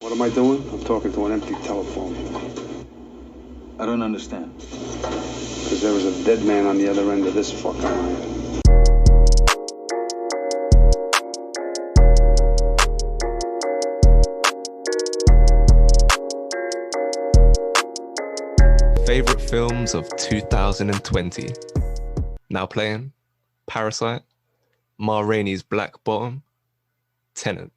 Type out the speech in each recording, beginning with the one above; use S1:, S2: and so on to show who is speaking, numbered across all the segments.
S1: What am I doing? I'm talking to an empty telephone.
S2: I don't understand.
S1: Because there was a dead man on the other end of this fucking line.
S3: Favorite films of 2020. Now playing Parasite, Ma Rainey's Black Bottom, Tenet.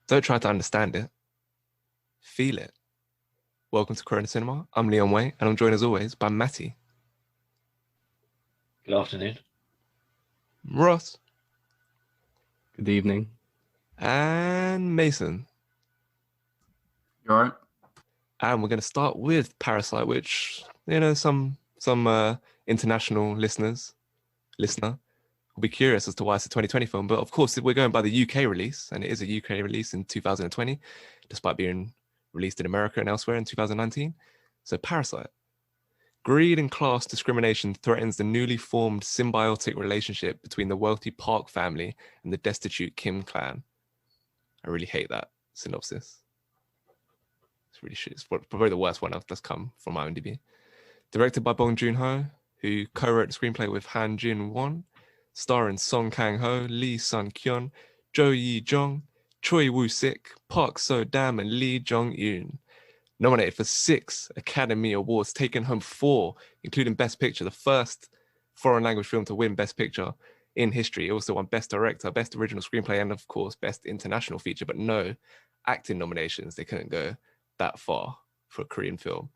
S3: Don't try to understand it. Feel it. Welcome to Corona Cinema. I'm Leon Way, and I'm joined as always by Matty.
S4: Good afternoon.
S3: Ross.
S5: Good evening.
S3: And Mason.
S2: You alright?
S3: And we're going to start with Parasite, which, you know, some international listener will be curious as to why it's a 2020 film. But of course, we're going by the UK release, and it is a UK release in 2020, despite being released in America and elsewhere in 2019. So Parasite. Greed and class discrimination threatens the newly formed symbiotic relationship between the wealthy Park family and the destitute Kim clan. I really hate that synopsis. It's really shit. It's probably the worst one that's come from IMDb. Directed by Bong Joon-ho, who co-wrote the screenplay with Han Jin-won, starring Song Kang-ho, Lee Sun-kyun, Jo Yi-jong, Choi Woo-sik, Park So-dam, and Lee Jong-eun. Nominated for 6 Academy Awards, taken home 4, including Best Picture, the first foreign language film to win Best Picture in history. It also won Best Director, Best Original Screenplay, and of course, Best International Feature, but no acting nominations. They couldn't go that far for a Korean film.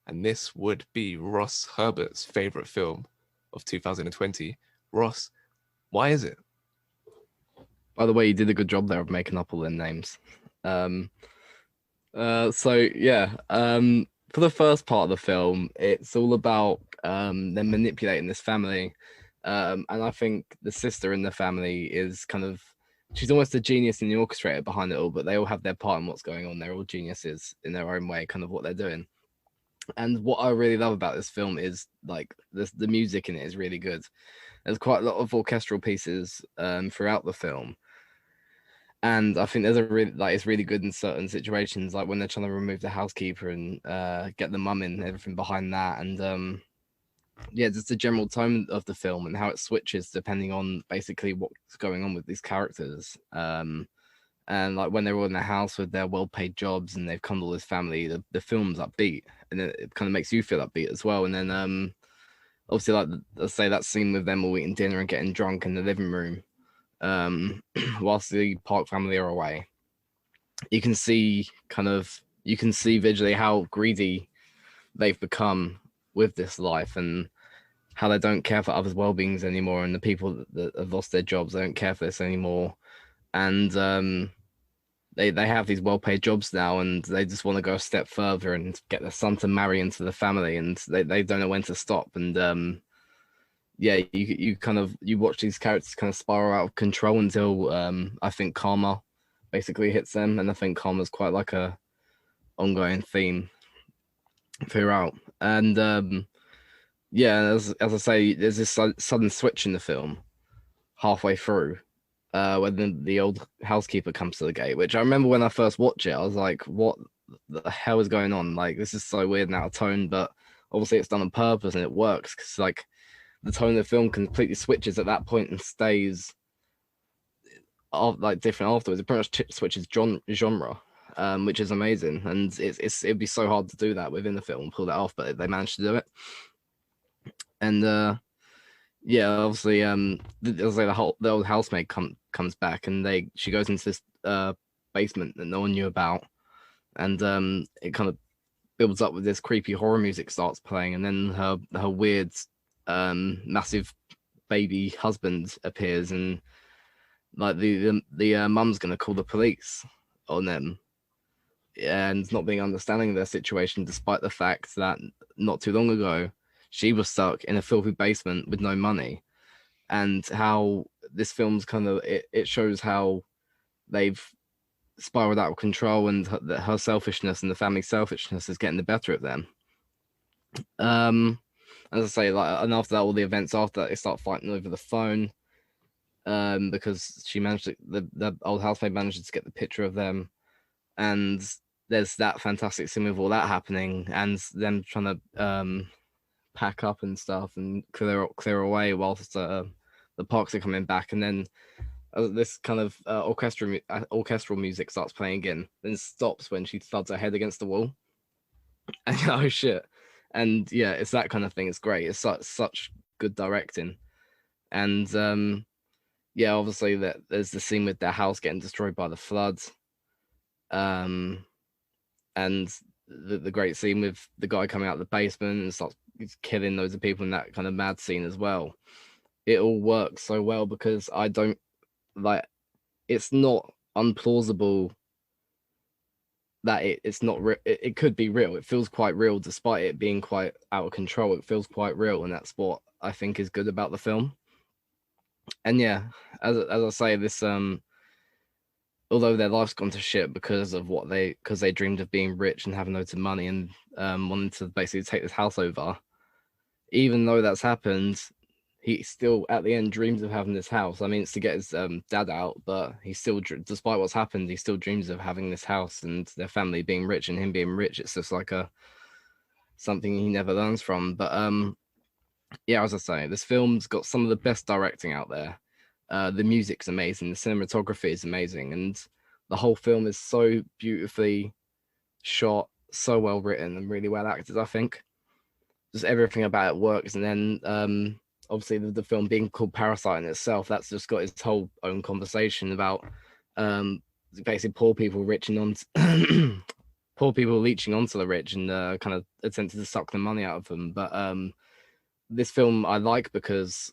S3: And this would be Ross Herbert's favorite film of 2020. Ross, why is it?
S5: By the way, you did a good job there of making up all their names. For the first part of the film, it's all about them manipulating this family. And I think the sister in the family is she's almost a genius in the orchestrator behind it all, but they all have their part in what's going on. They're all geniuses in their own way, kind of what they're doing. And what I really love about this film is like the music in it is really good. There's quite a lot of orchestral pieces throughout the film. And I think there's it's really good in certain situations, like when they're trying to remove the housekeeper and get the mum in, everything behind that. And just the general tone of the film and how it switches depending on basically what's going on with these characters. And like when they're all in the house with their well-paid jobs and they've come to all this family, the film's upbeat and it kind of makes you feel upbeat as well. And then obviously, like let's say that scene with them all eating dinner and getting drunk in the living room, whilst the Park family are away, you can see visually how greedy they've become with this life and how they don't care for others' well-beings anymore, and the people that have lost their jobs, they don't care for this anymore. And they have these well-paid jobs now, and they just want to go a step further and get their son to marry into the family, and they don't know when to stop. And you watch these characters kind of spiral out of control until I think karma basically hits them, and I think karma's quite like a ongoing theme throughout. And as I say, there's this sudden switch in the film halfway through when the old housekeeper comes to the gate, which I remember when I first watched it, I was like, what the hell is going on? Like, this is so weird and out of tone, but obviously it's done on purpose and it works because like the tone of the film completely switches at that point and stays like different afterwards. It pretty much switches genre, which is amazing, and it'd be so hard to do that within the film, pull that off, but they managed to do it. And obviously, the old housemaid comes back, and she goes into this basement that no one knew about, and it kind of builds up with this creepy horror music starts playing, and then her weird massive baby husband appears, and like the mum's gonna call the police on them, and not being understanding of their situation, despite the fact that not too long ago she was stuck in a filthy basement with no money. And how this film's it shows how they've spiraled out of control, and her selfishness and the family's selfishness is getting the better of them. As I say, like, and after that, all the events after that, they start fighting over the phone, because she managed to, the old housemaid manages to get the picture of them, and there's that fantastic scene with all that happening, and them trying to pack up and stuff and clear away whilst the parks are coming back, and then this kind of orchestral music starts playing again, then stops when she thuds her head against the wall, and oh shit, and yeah, it's that kind of thing. It's great. It's such good directing, and yeah, obviously that there's the scene with their house getting destroyed by the floods, and the great scene with the guy coming out of the basement and starts killing loads of people in that kind of mad scene as well. It all works so well because I don't like, it's not unplausible that it's not it could be real. It feels quite real despite it being quite out of control. It feels quite real, and that's what I think is good about the film. And yeah, as I say, this although their life's gone to shit because they dreamed of being rich and having loads of money and wanting to basically take this house over, even though that's happened, he still at the end dreams of having this house. I mean, it's to get his dad out, but he still, despite what's happened, he still dreams of having this house and their family being rich and him being rich. It's just like something he never learns from. But yeah, as I say, this film's got some of the best directing out there. The music's amazing, the cinematography is amazing, and the whole film is so beautifully shot, so well written, and really well acted. I think just everything about it works. And then obviously the film being called Parasite in itself, that's just got its whole own conversation about basically poor people poor people leeching onto the rich and kind of attempting to suck the money out of them. But this film I like because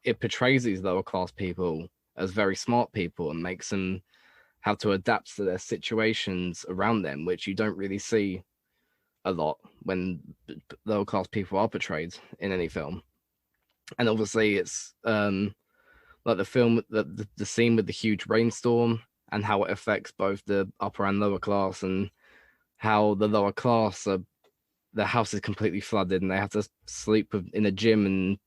S5: it portrays these lower class people as very smart people and makes them have to adapt to their situations around them, which you don't really see a lot when lower class people are portrayed in any film. And obviously it's like the film, the scene with the huge rainstorm and how it affects both the upper and lower class, and how the lower class their house is completely flooded and they have to sleep in a gym and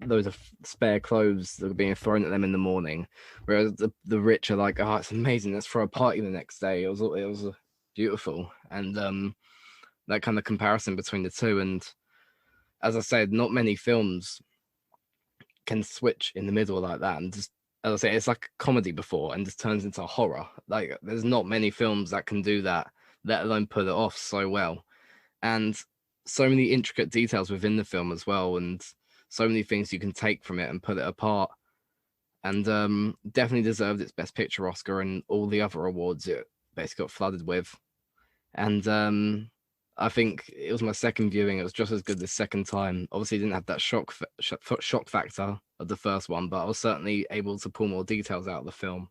S5: loads of spare clothes that are being thrown at them in the morning, whereas the rich are like, oh, it's amazing, let's throw a party the next day. It was beautiful. And that kind of comparison between the two. And as I said, not many films can switch in the middle like that, and just, as I say, it's like a comedy before and just turns into horror. Like there's not many films that can do that, let alone pull it off so well. And so many intricate details within the film as well, and so many things you can take from it and put it apart. And definitely deserved its Best Picture Oscar and all the other awards it basically got flooded with. And I think it was my second viewing. It was just as good the second time. Obviously, didn't have that shock factor of the first one, but I was certainly able to pull more details out of the film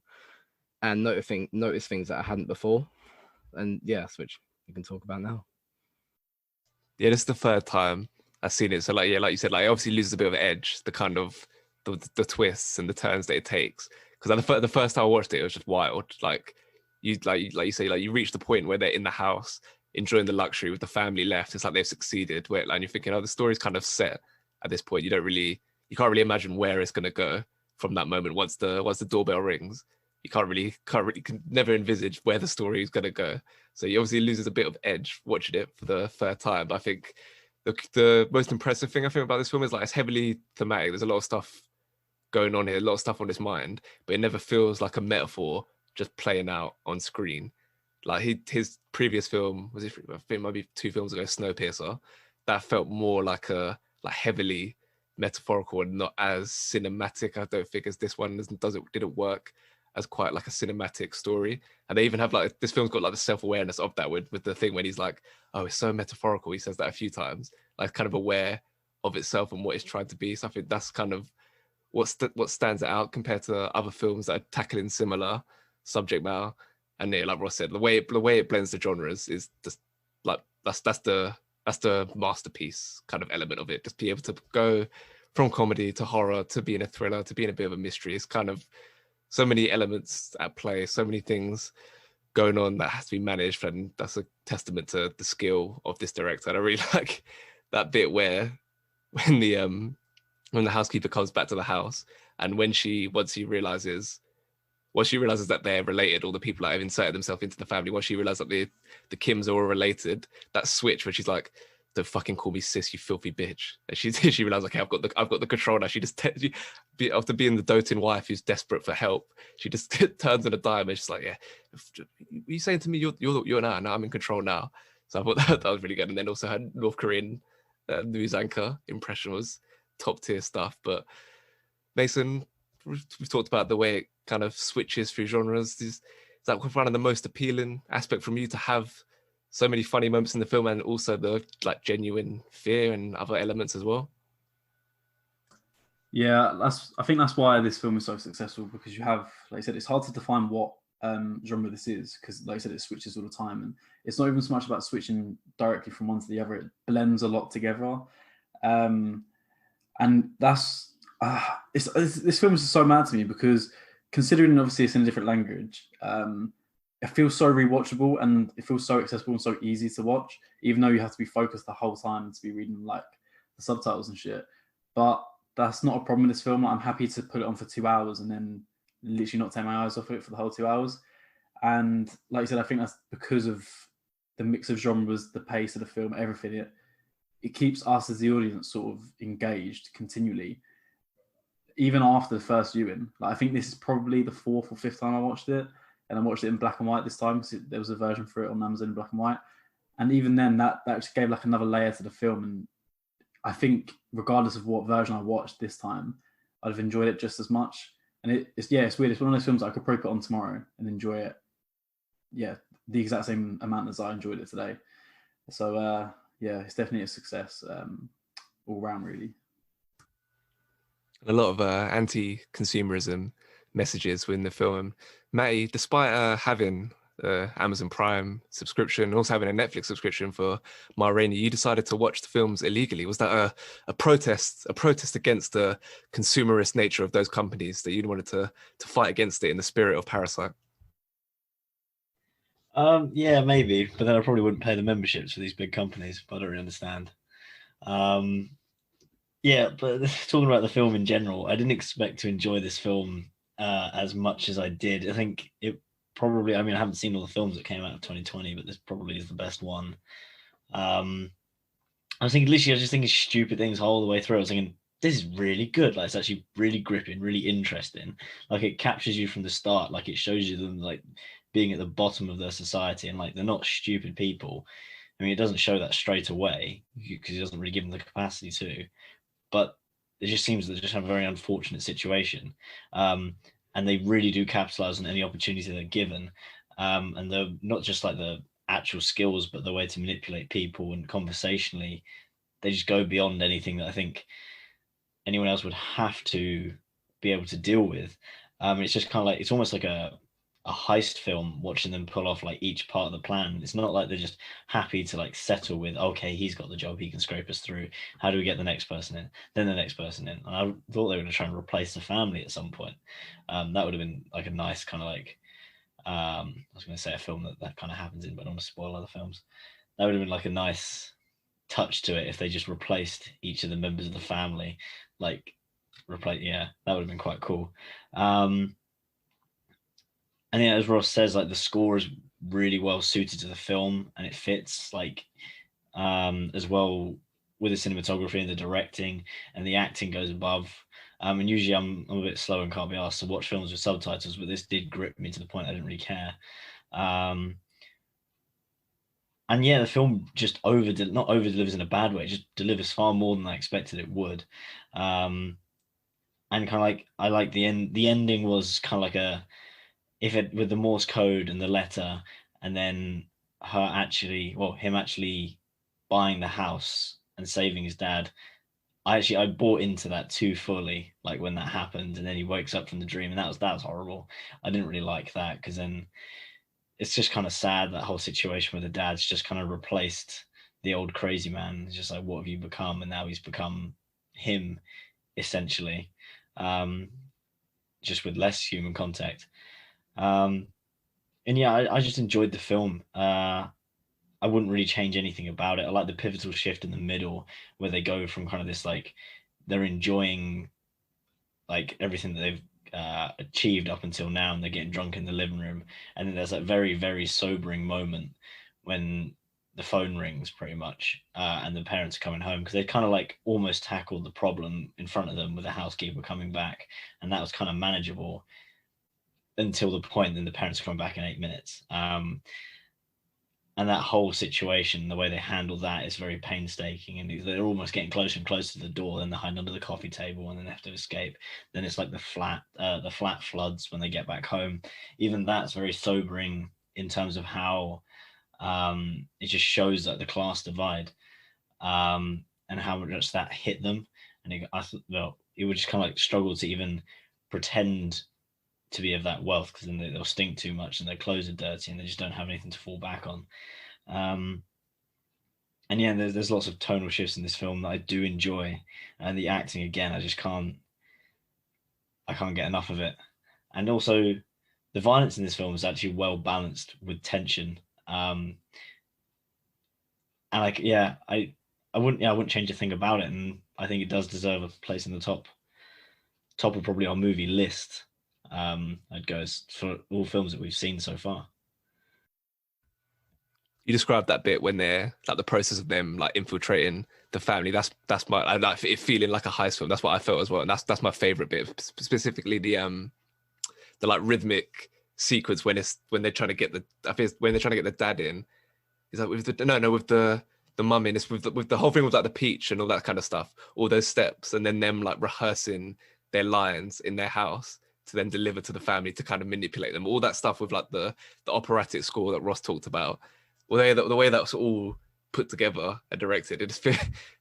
S5: and notice things that I hadn't before. And yes, which we can talk about now.
S3: Yeah, this is the third time I've seen it. So like, yeah, like you said, like it obviously loses a bit of edge, the kind of the twists and the turns that it takes. Because the first time I watched it was just wild. Like you say, like you reach the point where they're in the house enjoying the luxury with the family left. It's like they've succeeded. Where and you're thinking, oh, the story's kind of set at this point. You can't really imagine where it's gonna go from that moment. Once the doorbell rings, you can never envisage where the story is gonna go. So you obviously loses a bit of edge watching it for the third time. But I think the most impressive thing I think about this film is like it's heavily thematic. There's a lot of stuff going on here, a lot of stuff on his mind, but it never feels like a metaphor just playing out on screen. Like his previous film I think it might be 2 films ago, Snowpiercer, that felt more like heavily metaphorical and not as cinematic. I don't think as this one didn't work as quite like a cinematic story. And they even have like, this film's got like the self-awareness of that with the thing when he's like, oh, it's so metaphorical. He says that a few times, like kind of aware of itself and what it's trying to be. So I think that's kind of what stands out compared to other films that are tackling similar subject matter. And yeah, like Ross said, the way it blends the genres is just like that's the masterpiece kind of element of it. Just be able to go from comedy to horror to being a thriller to being a bit of a mystery. It's kind of so many elements at play, so many things going on that has to be managed, and that's a testament to the skill of this director. And I really like that bit where when the housekeeper comes back to the house, and once he realizes once she realizes that they're related, all the people that have inserted themselves into the family, once she realizes that the Kims are all related, that switch where she's like, "Don't fucking call me sis, you filthy bitch." And she realizes, okay, I've got the control now. She just after being the doting wife who's desperate for help, she just turns on a dime and she's like, "Yeah, are you saying to me you're now? Now I'm in control now." So I thought that was really good. And then also her North Korean news anchor impression was top tier stuff. But Mason, we've talked about the way it kind of switches through genres. Is that one of the most appealing aspect from you, to have so many funny moments in the film and also the like genuine fear and other elements as well?
S4: Yeah, I think that's why this film is so successful, because you have, like I said, it's hard to define what genre this is, because like I said, it switches all the time, and it's not even so much about switching directly from one to the other. It blends a lot together, and that's this film is so mad to me, because considering obviously it's in a different language, it feels so rewatchable and it feels so accessible and so easy to watch, even though you have to be focused the whole time to be reading like the subtitles and shit. But that's not a problem in this film. I'm happy to put it on for 2 hours and then literally not take my eyes off it for the whole 2 hours. And like I said, I think that's because of the mix of genres, the pace of the film, everything. It keeps us as the audience sort of engaged continually, even after the first viewing. Like, I think this is probably the 4th or 5th time I watched it, and I watched it in black and white this time because there was a version for it on Amazon in black and white. And even then, that just gave like another layer to the film. And I think regardless of what version I watched this time, I'd have enjoyed it just as much. And it's weird. It's one of those films I could probably put on tomorrow and enjoy it. Yeah, the exact same amount as I enjoyed it today. So yeah, it's definitely a success all round, really.
S3: A lot of anti-consumerism messages within the film. Matty, despite having Amazon Prime subscription, also having a Netflix subscription for Rainey, you decided to watch the films illegally. Was that a protest against the consumerist nature of those companies, that you wanted to fight against it in the spirit of Parasite?
S6: Yeah, maybe, but then I probably wouldn't pay the memberships for these big companies. But I don't really understand. Yeah, but talking about the film in general, I didn't expect to enjoy this film as much as I did. I think it probably, I mean, I haven't seen all the films that came out of 2020, but this probably is the best one. I was thinking, literally, I was just thinking stupid things all the way through. I was thinking, this is really good. Like, it's actually really gripping, really interesting. Like, it captures you from the start. Like, it shows you them, like, being at the bottom of their society, and, like, they're not stupid people. I mean, it doesn't show that straight away because it doesn't really give them the capacity to. But it just seems that they just have a very unfortunate situation. And they really do capitalize on any opportunity they're given. And they're not just like the actual skills, but the way to manipulate people and conversationally, they just go beyond anything that I think anyone else would have to be able to deal with. It's just kind of like, it's almost like a heist film, watching them pull off like each part of the plan. It's not like they're just happy to like settle with, okay, he's got the job, he can scrape us through. How do we get the next person in? Then the next person in. And I thought they were going to try and replace the family at some point. That would have been like a nice kind of like, I was going to say a film that kind of happens in, but I don't want to spoil other films. That would have been like a nice touch to it if they just replaced each of the members of the family. Like, yeah, that would have been quite cool. And yeah, as Ross says, like the score is really well suited to the film, and it fits like as well with the cinematography and the directing, and the acting goes above. And usually I'm a bit slow and can't be asked to watch films with subtitles, but this did grip me to the point I didn't really care. And yeah, the film just not over delivers in a bad way, it just delivers far more than I expected it would. And kind of like, I like the end. The ending was kind of like with the Morse code and the letter, and then him actually buying the house and saving his dad. I bought into that too fully, like when that happened, and then he wakes up from the dream, and that was horrible. I didn't really like that, because then it's just kind of sad, that whole situation where the dad's just kind of replaced the old crazy man. It's just like, what have you become? And now he's become him, essentially, just with less human contact. And yeah, I just enjoyed the film. I wouldn't really change anything about it. I like the pivotal shift in the middle, where they go from kind of this, like, they're enjoying like everything that they've achieved up until now, and they're getting drunk in the living room. And then there's that very, very sobering moment when the phone rings pretty much, and the parents are coming home, because they kind of like almost tackled the problem in front of them with the housekeeper coming back, and that was kind of manageable until the point then the parents are coming back in 8 minutes. And that whole situation, the way they handle that is very painstaking, and they're almost getting closer and closer to the door, then they hide under the coffee table, and then they have to escape. Then it's like the flat floods when they get back home. Even that's very sobering in terms of how it just shows that the class divide, and how much that hit them. And I thought, well, it would just kind of like struggle to even pretend to be of that wealth, because then they'll stink too much and their clothes are dirty and they just don't have anything to fall back on. And yeah, there's lots of tonal shifts in this film that I do enjoy, and the acting again, I can't get enough of it. And also, the violence in this film is actually well balanced with tension. And like, yeah, I wouldn't change a thing about it, and I think it does deserve a place in the top of probably our movie list. I'd go for all films that we've seen so far.
S3: You described that bit when they're like the process of them like infiltrating the family. That's my, I like it feeling like a heist film. That's what I felt as well, and that's my favorite bit, specifically the like rhythmic sequence when they're trying to get the dad in. Is that with the mum in? It's with the whole thing with like the peach and all that kind of stuff, all those steps, and then them like rehearsing their lines in their house to then deliver to the family to kind of manipulate them. All that stuff with like the operatic score that Ross talked about. The way that's all put together and directed, it's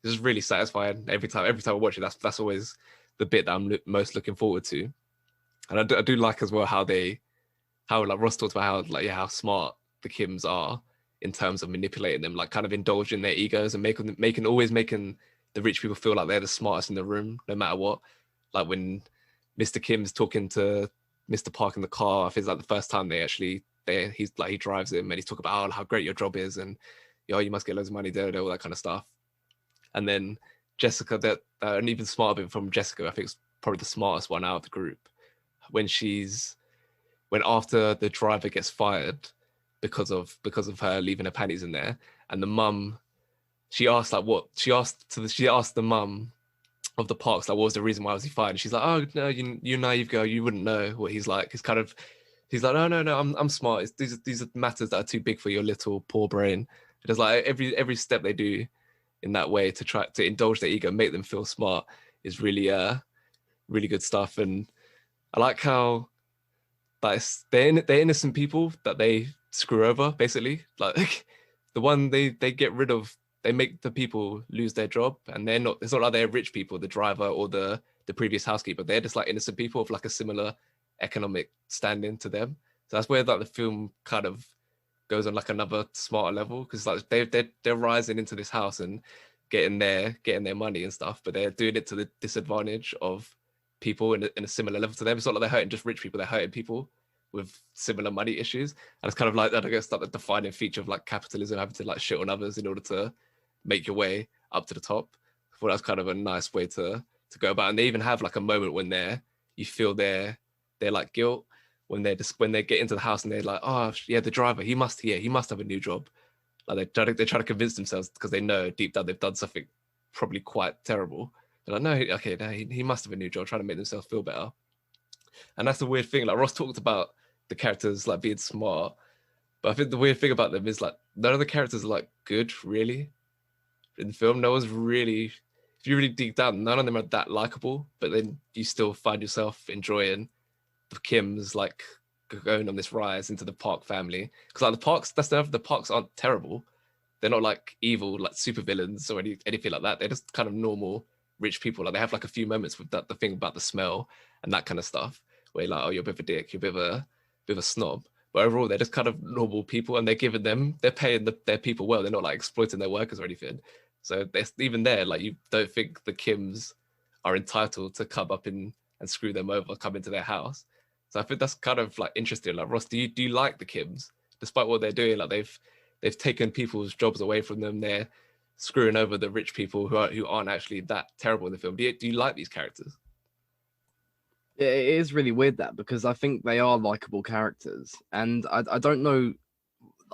S3: just really satisfying every time I watch it. That's always the bit that I'm most looking forward to. And I do like as well how like Ross talked about how smart the Kims are in terms of manipulating them, like kind of indulging their egos and making the rich people feel like they're the smartest in the room, no matter what. Like when Mr. Kim's talking to Mr. Park in the car, I think it's like the first time he drives him and he's talking about how great your job is and you must get loads of money, all that kind of stuff. And then Jessica, that an even smarter bit from Jessica, I think it's probably the smartest one out of the group, when after the driver gets fired because of her leaving her panties in there, and the mum, she asked the mum of the Parks, like, what was the reason why was he fired? And she's like, oh no, you naive girl, you wouldn't know what he's like. He's like, no, I'm smart. These are matters that are too big for your little poor brain. It is like every step they do in that way to try to indulge their ego, make them feel smart, is really really good stuff. And I like how they're innocent people that they screw over, basically. Like the one they get rid of, they make the people lose their job, and it's not like they're rich people, the driver or the previous housekeeper. They're just like innocent people with like a similar economic standing to them. So that's where like the film kind of goes on like another smarter level, because like they're rising into this house and getting their money and stuff, but they're doing it to the disadvantage of people in a similar level to them. It's not like they're hurting just rich people, they're hurting people with similar money issues. And it's kind of like that, I guess, like the defining feature of like capitalism, having to like shit on others in order to make your way up to the top. I thought that's kind of a nice way to go about. And they even have like a moment when you feel their like guilt when they get into the house and they're like, oh yeah, the driver, he must have a new job. Like they try to convince themselves, because they know deep down they've done something probably quite terrible. They're like, no, he must have a new job, trying to make themselves feel better. And that's the weird thing. Like Ross talked about the characters like being smart, but I think the weird thing about them is like none of the characters are like good really in the film. No one's really, if you really dig down, none of them are that likable, but then you still find yourself enjoying the Kims like going on this rise into the Park family, because like the Parks aren't terrible. They're not like evil like super villains or anything like that. They're just kind of normal rich people. Like they have like a few moments with the thing about the smell and that kind of stuff, where you're like, oh, you're a bit of a dick, you're a bit of a snob. But overall, they're just kind of normal people, and they're paying their people well. They're not like exploiting their workers or anything. So even there, like you don't think the Kims are entitled to come up and screw them over, come into their house. So I think that's kind of like interesting. Like Ross, do you like the Kims, despite what they're doing? Like they've taken people's jobs away from them. They're screwing over the rich people who aren't actually that terrible in the film. Do you like these characters?
S5: It is really weird that, because I think they are likable characters, and I don't know.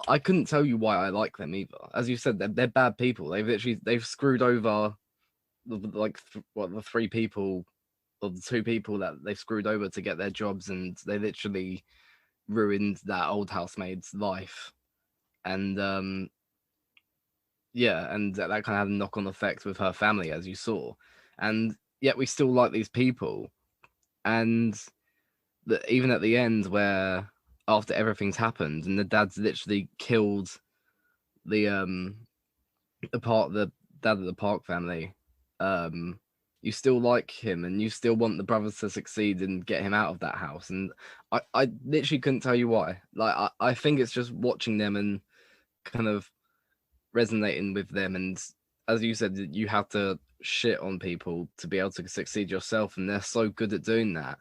S5: I couldn't tell you why I like them either. As you said, they're bad people. They've screwed over the three people or the two people that they've screwed over to get their jobs, and they literally ruined that old housemaid's life. And yeah, and that kind of had a knock-on effect with her family, as you saw. And yet we still like these people. And even at the end, where after everything's happened and the dad's literally killed the dad of the Park family, you still like him and you still want the brothers to succeed and get him out of that house. And I literally couldn't tell you why. Like I think it's just watching them and kind of resonating with them. And as you said, you have to shit on people to be able to succeed yourself, and they're so good at doing that,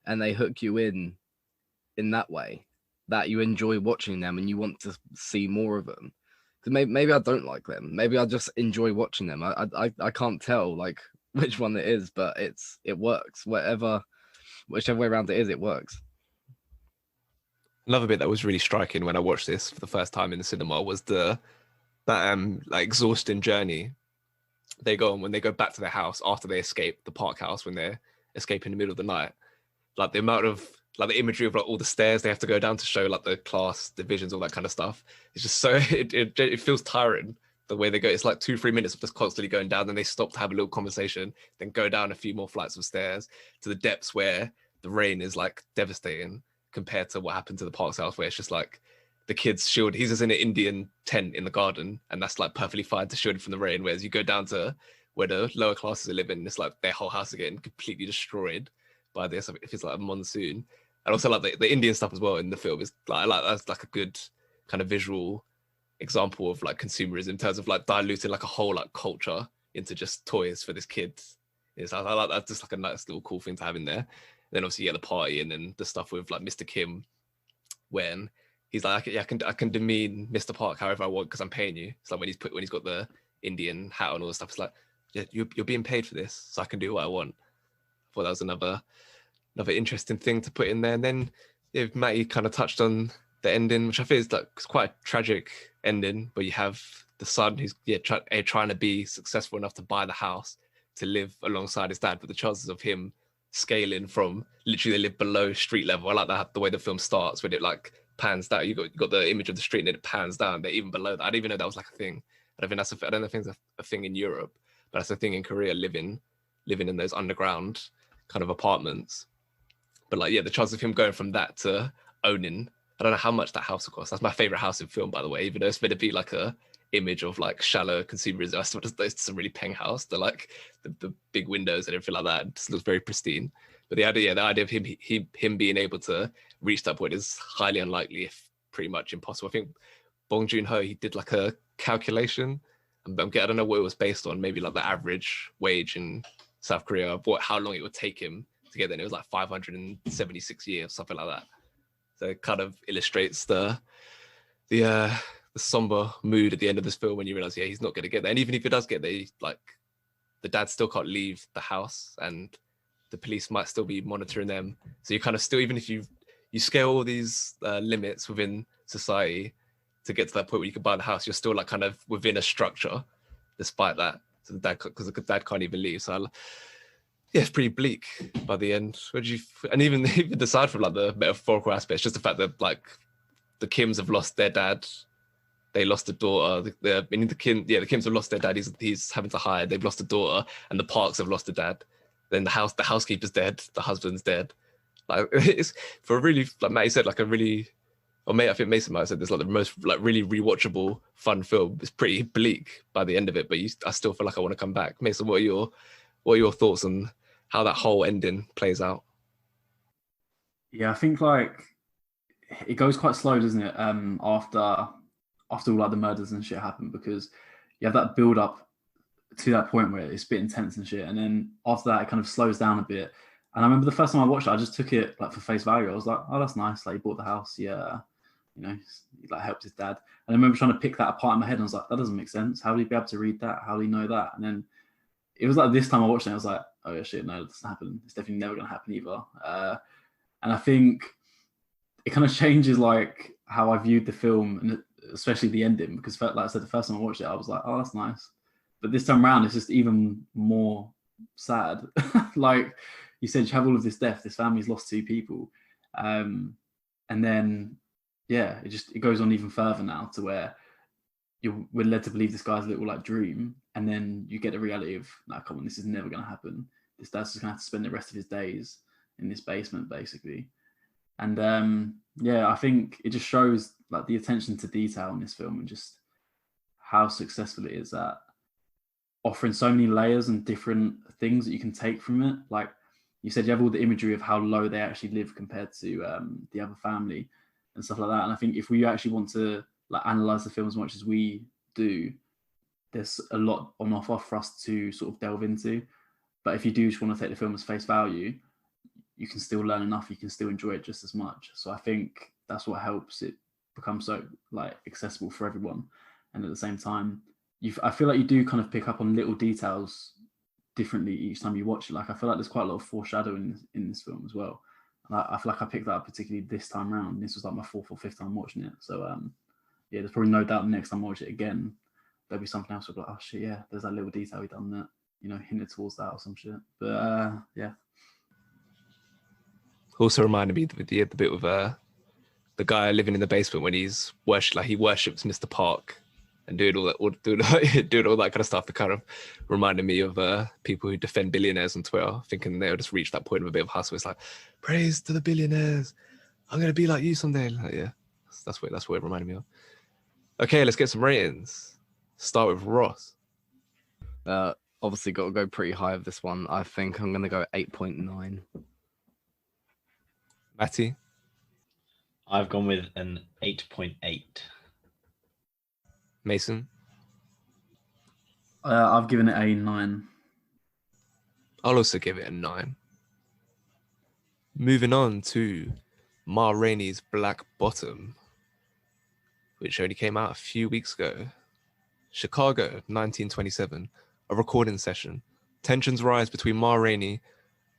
S5: and they hook you in that way that you enjoy watching them and you want to see more of them. Maybe I don't like them, maybe I just enjoy watching them. I can't tell like which one it is, but it works. Whichever way around it is, it works.
S3: Another bit that was really striking when I watched this for the first time in the cinema was that like exhausting journey they go on when they go back to their house after they escape the Park house, when they're escaping in the middle of the night. Like the amount of like the imagery of like all the stairs they have to go down to show like the class divisions, all that kind of stuff. It's just so it feels tiring the way they go. It's like 2-3 minutes of just constantly going down, then they stop to have a little conversation, then go down a few more flights of stairs to the depths where the rain is like devastating compared to what happened to the Park's house, where it's just like the kids shield. He's just in an Indian tent in the garden, and that's like perfectly fine to shield from the rain. Whereas you go down to where the lower classes are living, it's like their whole house is getting completely destroyed by this. If it's like a monsoon, and also like the Indian stuff as well in the film is like that's like a good kind of visual example of like consumerism in terms of like diluting like a whole like culture into just toys for this kid. It's I like that's just like a nice little cool thing to have in there. And then obviously the party, and then the stuff with like Mr. Kim when he's like, yeah, I can demean Mr. Park however I want because I'm paying you. It's like when he's got the Indian hat and all the stuff. It's like, yeah, you're being paid for this, so I can do what I want. I thought that was another interesting thing to put in there. And then yeah, Matty kind of touched on the ending, which I think is like quite a tragic ending, where you have the son who's trying to be successful enough to buy the house to live alongside his dad, but the chances of him scaling from literally they live below street level. I like that the way the film starts when it like pans down. You got the image of the street and then it pans down. They're even below that. I didn't even know that was like a thing. I don't think it's a thing in Europe, but that's a thing in Korea, living in those underground kind of apartments. But like, yeah, the chance of him going from that to owning, I don't know how much that house will cost. That's my favorite house in film, by the way, even though it's meant to be like a image of like shallow consumerism. I still just it's a really peng house. The like the big windows and everything like that. It just looks very pristine. But the idea of him being able to reach that point is highly unlikely, if pretty much impossible. I think Bong Joon-ho, he did like a calculation. I don't know what it was based on. Maybe like the average wage in South Korea of how long it would take him to get there. And it was like 576 years, something like that. So it kind of illustrates the somber mood at the end of this film when you realize, yeah, he's not going to get there. And even if he does get there, like the dad still can't leave the house, and the police might still be monitoring them. So you kind of still, even if you scale all these limits within society to get to that point where you can buy the house, you're still like kind of within a structure, despite that. So because the dad can't even leave. So yeah, it's pretty bleak by the end. And even aside from like the metaphorical aspects, just the fact that like the Kims have lost their dad, they lost a daughter. The Kims have lost their dad. He's having to hide. They've lost a daughter, and the Parks have lost a dad. Then the housekeeper's dead. The husband's dead. Like it's for a really, like Matty said, like a really, or I think Mason might have said this, like the most like really rewatchable fun film. It's pretty bleak by the end of it, but I still feel like I want to come back. Mason, what are your thoughts on how that whole ending plays out?
S4: Yeah, I think like it goes quite slow, doesn't it? After all like the murders and shit happen, because you have that build up to that point where it's a bit intense and shit, and then after that it kind of slows down a bit. And I remember the first time I watched it, I just took it like for face value. I was like, oh, that's nice. Like he bought the house, yeah, you know, he like helped his dad. And I remember trying to pick that apart in my head, and I was like, that doesn't make sense. How would he be able to read that? How would he know that? And then it was like this time I watched it, I was like, oh yeah, shit, no, it doesn't happen. It's definitely never going to happen either. And I think it kind of changes like how I viewed the film, and especially the ending, because like I said, the first time I watched it, I was like, oh, that's nice. But this time around, it's just even more sad. Like you said, you have all of this death. This family's lost 2 people. And then, yeah, it goes on even further now to where we're led to believe this guy's little like dream. And then you get the reality of, no, come on, this is never going to happen. This dad's just going to have to spend the rest of his days in this basement, basically. And yeah, I think it just shows like the attention to detail in this film and just how successful it is at offering so many layers and different things that you can take from it. Like you said, you have all the imagery of how low they actually live compared to the other family and stuff like that. And I think if we actually want to like analyze the film as much as we do, there's a lot on offer for us to sort of delve into. But if you do just want to take the film as face value, you can still learn enough. You can still enjoy it just as much. So I think that's what helps it become so like accessible for everyone. And at the same time, I feel like you do kind of pick up on little details differently each time you watch it. Like I feel like there's quite a lot of foreshadowing in this film as well. And I feel like I picked that up particularly this time around. This was like my 4th or 5th time watching it. So yeah, there's probably no doubt the next time I watch it again, there'll be something else. I'll be like, oh shit, yeah, there's that little detail he done that, you know, hinted towards that or some shit. But yeah.
S3: Also reminded me of the bit with the guy living in the basement when he worships Mr. Park and doing all that kind of stuff. That kind of reminded me of people who defend billionaires on Twitter, thinking they'll just reach that point of a bit of hustle. It's like, praise to the billionaires. I'm gonna be like you someday. Like, yeah, that's what it reminded me of. Okay, let's get some ratings. Start with Ross.
S5: Obviously got to go pretty high with this one. I think I'm gonna go 8.9.
S3: Matty.
S6: I've gone with an 8.8.
S3: Mason.
S4: I've given it a 9.
S3: I'll also give it a 9. Moving on to Ma Rainey's Black Bottom, which only came out a few weeks ago. Chicago, 1927, a recording session. Tensions rise between Ma Rainey,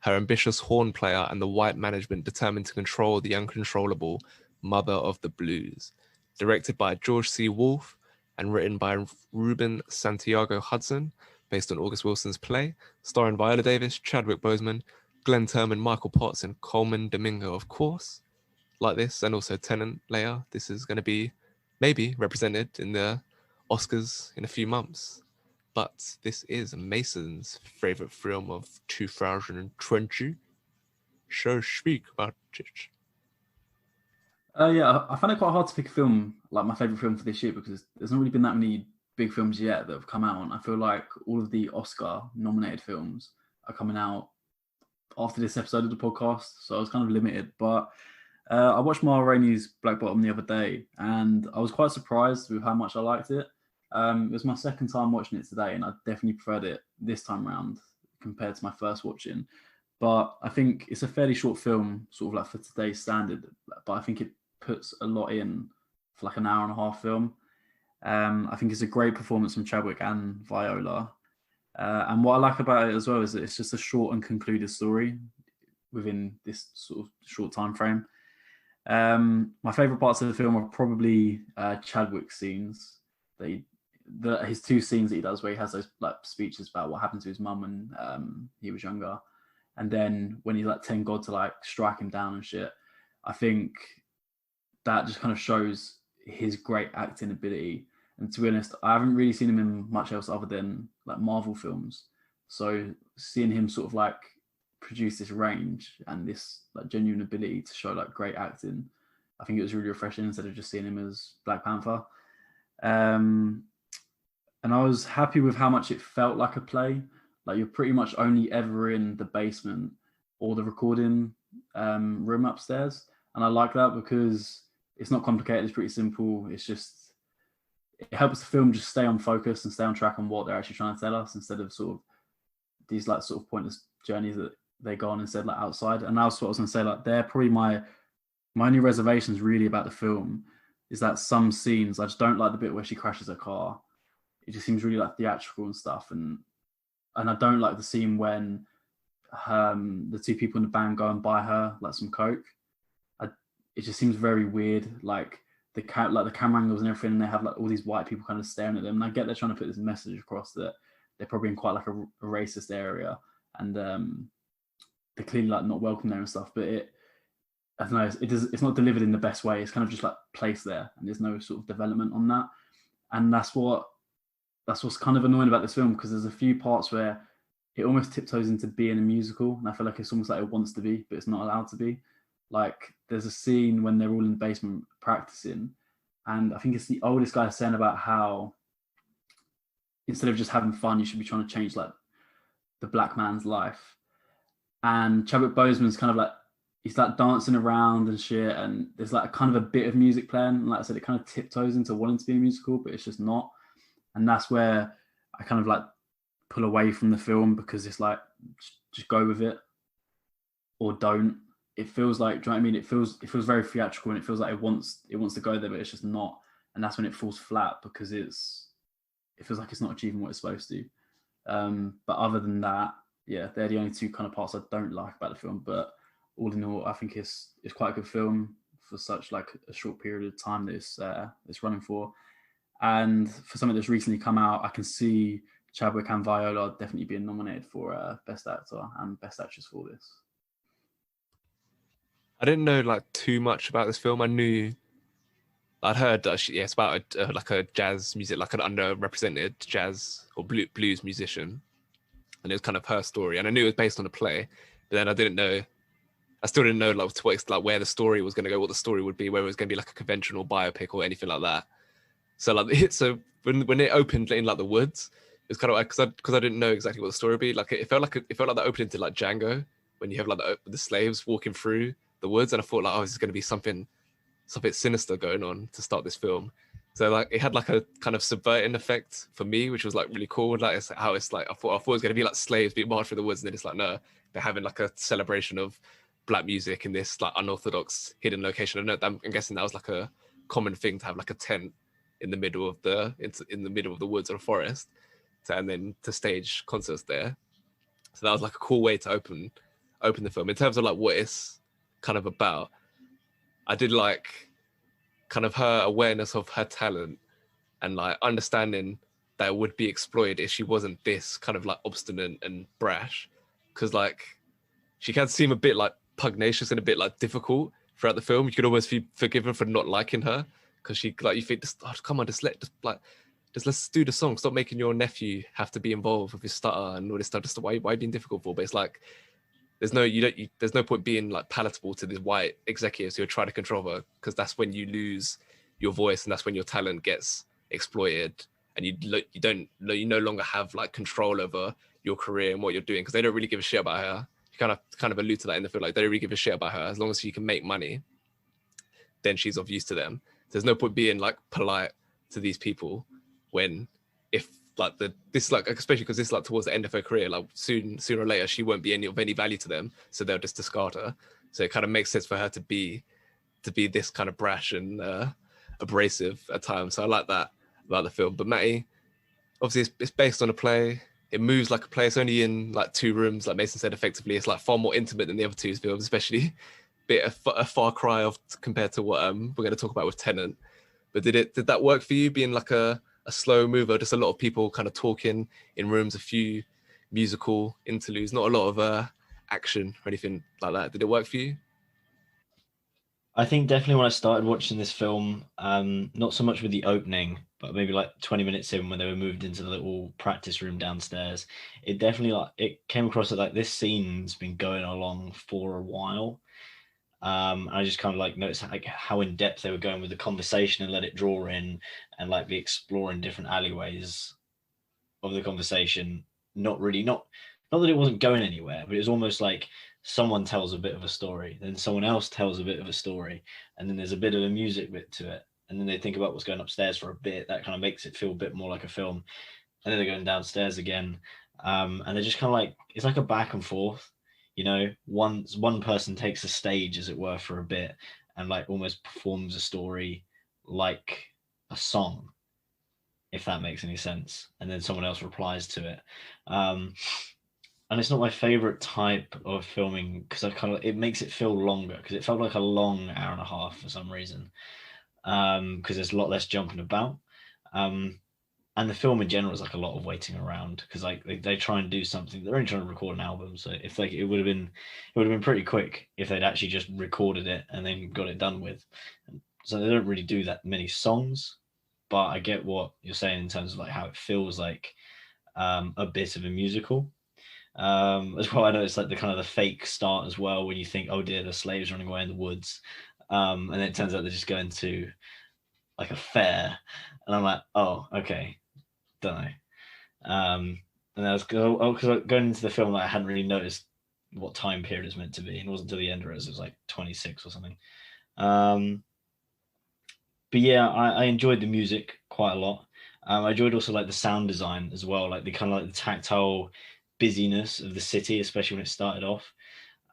S3: her ambitious horn player, and the white management determined to control the uncontrollable mother of the blues. Directed by George C. Wolfe and written by Ruben Santiago Hudson, based on August Wilson's play, starring Viola Davis, Chadwick Boseman, Glenn Turman, Michael Potts, and Coleman Domingo, of course. Like this, and also Tenet later, this is going to be maybe represented in the Oscars in a few months. But this is Mason's favorite film of 2020. So speak about it.
S4: Yeah, I find it quite hard to pick a film, like my favorite film for this year, because there's not really been that many big films yet that have come out. And I feel like all of the Oscar nominated films are coming out after this episode of the podcast. So I was kind of limited, but I watched Ma Rainey's Black Bottom the other day, and I was quite surprised with how much I liked it. It was my second time watching it today, and I definitely preferred it this time around compared to my first watching. But I think it's a fairly short film, sort of like for today's standard, but I think it puts a lot in for like an hour and a half film. I think it's a great performance from Chadwick and Viola. And what I like about it as well is that it's just a short and concluded story within this sort of short time frame. My favorite parts of the film are probably Chadwick's scenes. His 2 scenes that he does where he has those like speeches about what happened to his mum when he was younger, and then when he's like telling God to like strike him down and shit. I think that just kind of shows his great acting ability. And to be honest, I haven't really seen him in much else other than like Marvel films. So seeing him sort of like produce this range and this like genuine ability to show like great acting, I think it was really refreshing instead of just seeing him as Black Panther. And I was happy with how much it felt like a play. Like you're pretty much only ever in the basement or the recording room upstairs. And I like that because it's not complicated. It's pretty simple. It's just, it helps the film just stay on focus and stay on track on what they're actually trying to tell us, instead of sort of these like sort of pointless journeys that they go on instead, like outside. And that's what I was going to say. Like they're probably my only reservations really about the film, is that some scenes, I just don't like the bit where she crashes her car. It just seems really like theatrical and stuff. And I don't like the scene when the two people in the band go and buy her like some coke. It just seems very weird, like the camera angles and everything, and they have like all these white people kind of staring at them. And I get they're trying to put this message across that they're probably in quite like a racist area, and they're clearly like not welcome there and stuff. But I don't know, it's not delivered in the best way. It's kind of just like placed there, and there's no sort of development on that. And that's what's kind of annoying about this film, because there's a few parts where it almost tiptoes into being a musical, and I feel like it's almost like it wants to be, but it's not allowed to be. Like there's a scene when they're all in the basement practicing, and I think it's the oldest guy saying about how instead of just having fun, you should be trying to change like the black man's life. And Chadwick Boseman's kind of like, he's like dancing around and shit, and there's like a kind of a bit of music playing. And like I said, it kind of tiptoes into wanting to be a musical, but it's just not. And that's where I kind of like pull away from the film, because it's like just go with it or don't. It feels like, do you know what I mean? It feels very theatrical, and it feels like it wants to go there, but it's just not. And that's when it falls flat, because it feels like it's not achieving what it's supposed to. But other than that, yeah, they're the only two kind of parts I don't like about the film. But all in all, I think it's quite a good film for such like a short period of time that it's running for. And for something that's recently come out, I can see Chadwick and Viola definitely being nominated for Best Actor and Best Actress for this.
S3: I didn't know like too much about this film. I'd heard that it's about like a jazz music, like an underrepresented jazz or blues musician, and it was kind of her story. And I knew it was based on a play, but then I still didn't know like to what extent, like where the story was going to go, what the story would be, whether it was going to be like a conventional biopic or anything like that. So like, so when it opened in like the woods, it was kind of like because I didn't know exactly what the story would be. Like it felt like the opening to like Django, when you have like the slaves walking through the woods, and I thought like, oh, this is going to be something sinister going on to start this film. So like it had like a kind of subverting effect for me, which was like really cool. Like it's how it's like I thought it was going to be like slaves being marched through the woods, and then it's like no, they're having like a celebration of black music in this like unorthodox hidden location. I'm guessing that was like a common thing to have like a tent in the middle of the woods or a forest, and then to stage concerts there. So that was like a cool way to open the film. In terms of like what it's kind of about, I did like kind of her awareness of her talent and like understanding that it would be exploited if she wasn't this kind of like obstinate and brash, because like she can seem a bit like pugnacious and a bit like difficult throughout the film. You could almost be forgiven for not liking her, because she like, you think, come on, let's do the song. Stop making your nephew have to be involved with his stutter and all this stuff. Just why being difficult for? But it's like there's no point being like palatable to these white executives who are trying to control her, because that's when you lose your voice, and that's when your talent gets exploited, and you no longer have like control over your career and what you're doing, because they don't really give a shit about her. You kind of allude to that in the film, like they don't really give a shit about her. As long as she can make money, then she's of use to them. There's no point being like polite to these people when, if like this like, especially because this like towards the end of her career, like sooner or later she won't be of any value to them, so they'll just discard her. So it kind of makes sense for her to be this kind of brash and abrasive at times. So I like that about the film. But Matty, obviously it's based on a play. It moves like a play. It's only in like 2 rooms, like Mason said. Effectively, it's like far more intimate than the other 2 films, especially a far cry of compared to what we're going to talk about with Tenet. But did that work for you, being like a slow mover, just a lot of people kind of talking in rooms, a few musical interludes, not a lot of action or anything like that? Did it work for you?
S6: I think definitely when I started watching this film, not so much with the opening, but maybe like 20 minutes in when they were moved into the little practice room downstairs, it definitely like it came across that like this scene's been going along for a while. I just kind of like noticed like how in depth they were going with the conversation and let it draw in and like be exploring different alleyways of the conversation. Not that it wasn't going anywhere, but it was almost like someone tells a bit of a story, then someone else tells a bit of a story, and then there's a bit of a music bit to it, and then they think about what's going upstairs for a bit. That kind of makes it feel a bit more like a film, and then they're going downstairs again, and they're just kind of like, it's like a back and forth. You know, one person takes a stage, as it were, for a bit, and like almost performs a story like a song, if that makes any sense, and then someone else replies to it. and it's not my favorite type of filming because it makes it feel longer because it felt like a long hour and a half for some reason. Because there's a lot less jumping about. And the film in general is like a lot of waiting around because like they try and do something. They're only trying to record an album, so if like it would have been pretty quick if they'd actually just recorded it and then got it done with. So they don't really do that many songs, but I get what you're saying in terms of like how it feels like a bit of a musical. As well, I noticed like the kind of the fake start as well when you think, oh dear, the slaves running away in the woods, and then it turns out they're just going to like a fair, and I'm like, oh okay. Don't know. And I was because going into the film, like, I hadn't really noticed what time period it's meant to be, and it wasn't until the end where it was like 26 or something. But yeah, I enjoyed the music quite a lot. I enjoyed also like the sound design as well, like the kind of like the tactile busyness of the city, especially when it started off,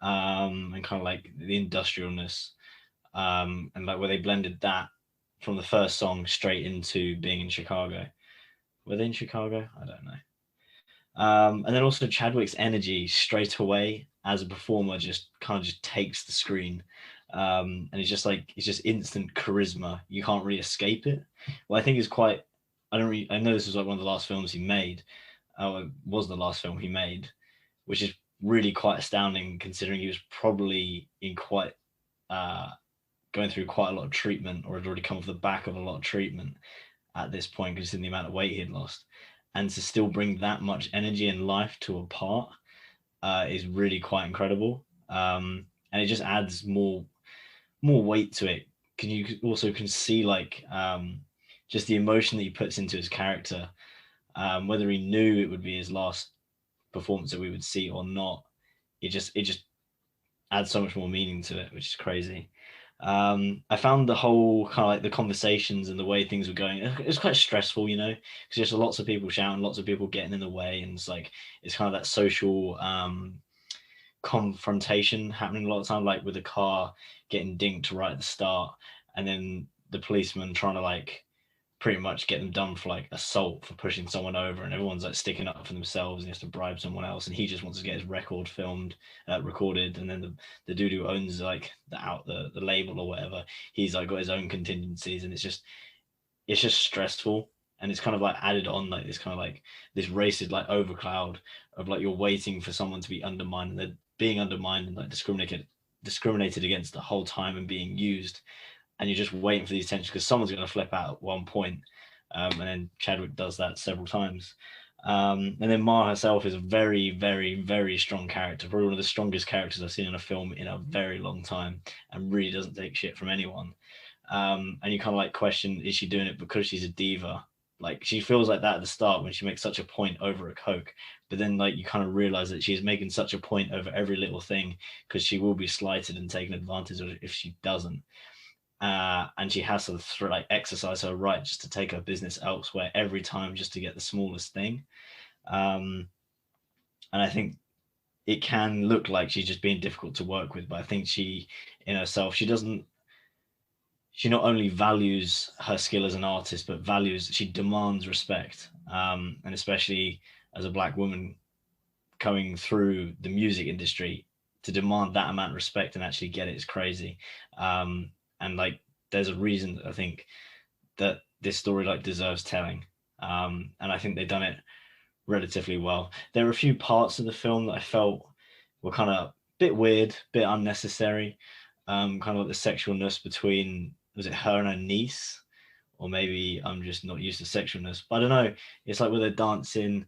S6: and kind of like the industrialness, and like where they blended that from the first song straight into being in Chicago. Were they in Chicago? I don't know. And then also Chadwick's energy straight away as a performer just kind of just takes the screen. And it's just instant charisma. You can't really escape it. Well, I think it's quite, I know this was like one of the last films he made. It was the last film he made, which is really quite astounding considering he was probably in quite, going through quite a lot of treatment or had already come off the back of a lot of treatment at this point, considering the amount of weight he had lost, and to still bring that much energy and life to a part is really quite incredible. And it just adds more weight to it. You also can see like just the emotion that he puts into his character, whether he knew it would be his last performance that we would see or not. It just adds so much more meaning to it, which is crazy. I found the whole kind of like the conversations and the way things were going, it was quite stressful, you know, because just lots of people shouting, lots of people getting in the way, and it's kind of that social confrontation happening a lot of time, like with the car getting dinked right at the start, and then the policeman trying to like pretty much get them done for like assault for pushing someone over, and everyone's like sticking up for themselves and he has to bribe someone else, and he just wants to get his record recorded, and then the dude who owns like the label or whatever, he's like got his own contingencies, and it's just stressful, and it's kind of like added on like this kind of like this racist like overcloud of like you're waiting for someone to be undermined, and they're being undermined and like discriminated against the whole time and being used, and you're just waiting for these tensions because someone's going to flip out at one point. And then Chadwick does that several times. And then Ma herself is a very, very, very strong character, probably one of the strongest characters I've seen in a film in a very long time, and really doesn't take shit from anyone. And you kind of like question, is she doing it because she's a diva? Like she feels like that at the start when she makes such a point over a Coke, but then like you kind of realize that she's making such a point over every little thing because she will be slighted and taken advantage of if she doesn't. And she has to like exercise her right just to take her business elsewhere every time just to get the smallest thing. And I think it can look like she's just being difficult to work with, but I think she in herself, she not only values her skill as an artist, but she demands respect. And especially as a Black woman coming through the music industry, to demand that amount of respect and actually get it is crazy. And like there's a reason I think that this story like deserves telling, and I think they've done it relatively well. There are a few parts of the film that I felt were kind of a bit weird, bit unnecessary, kind of like the sexualness between, was it her and her niece, or maybe I'm just not used to sexualness, but I don't know, it's like where they're dancing.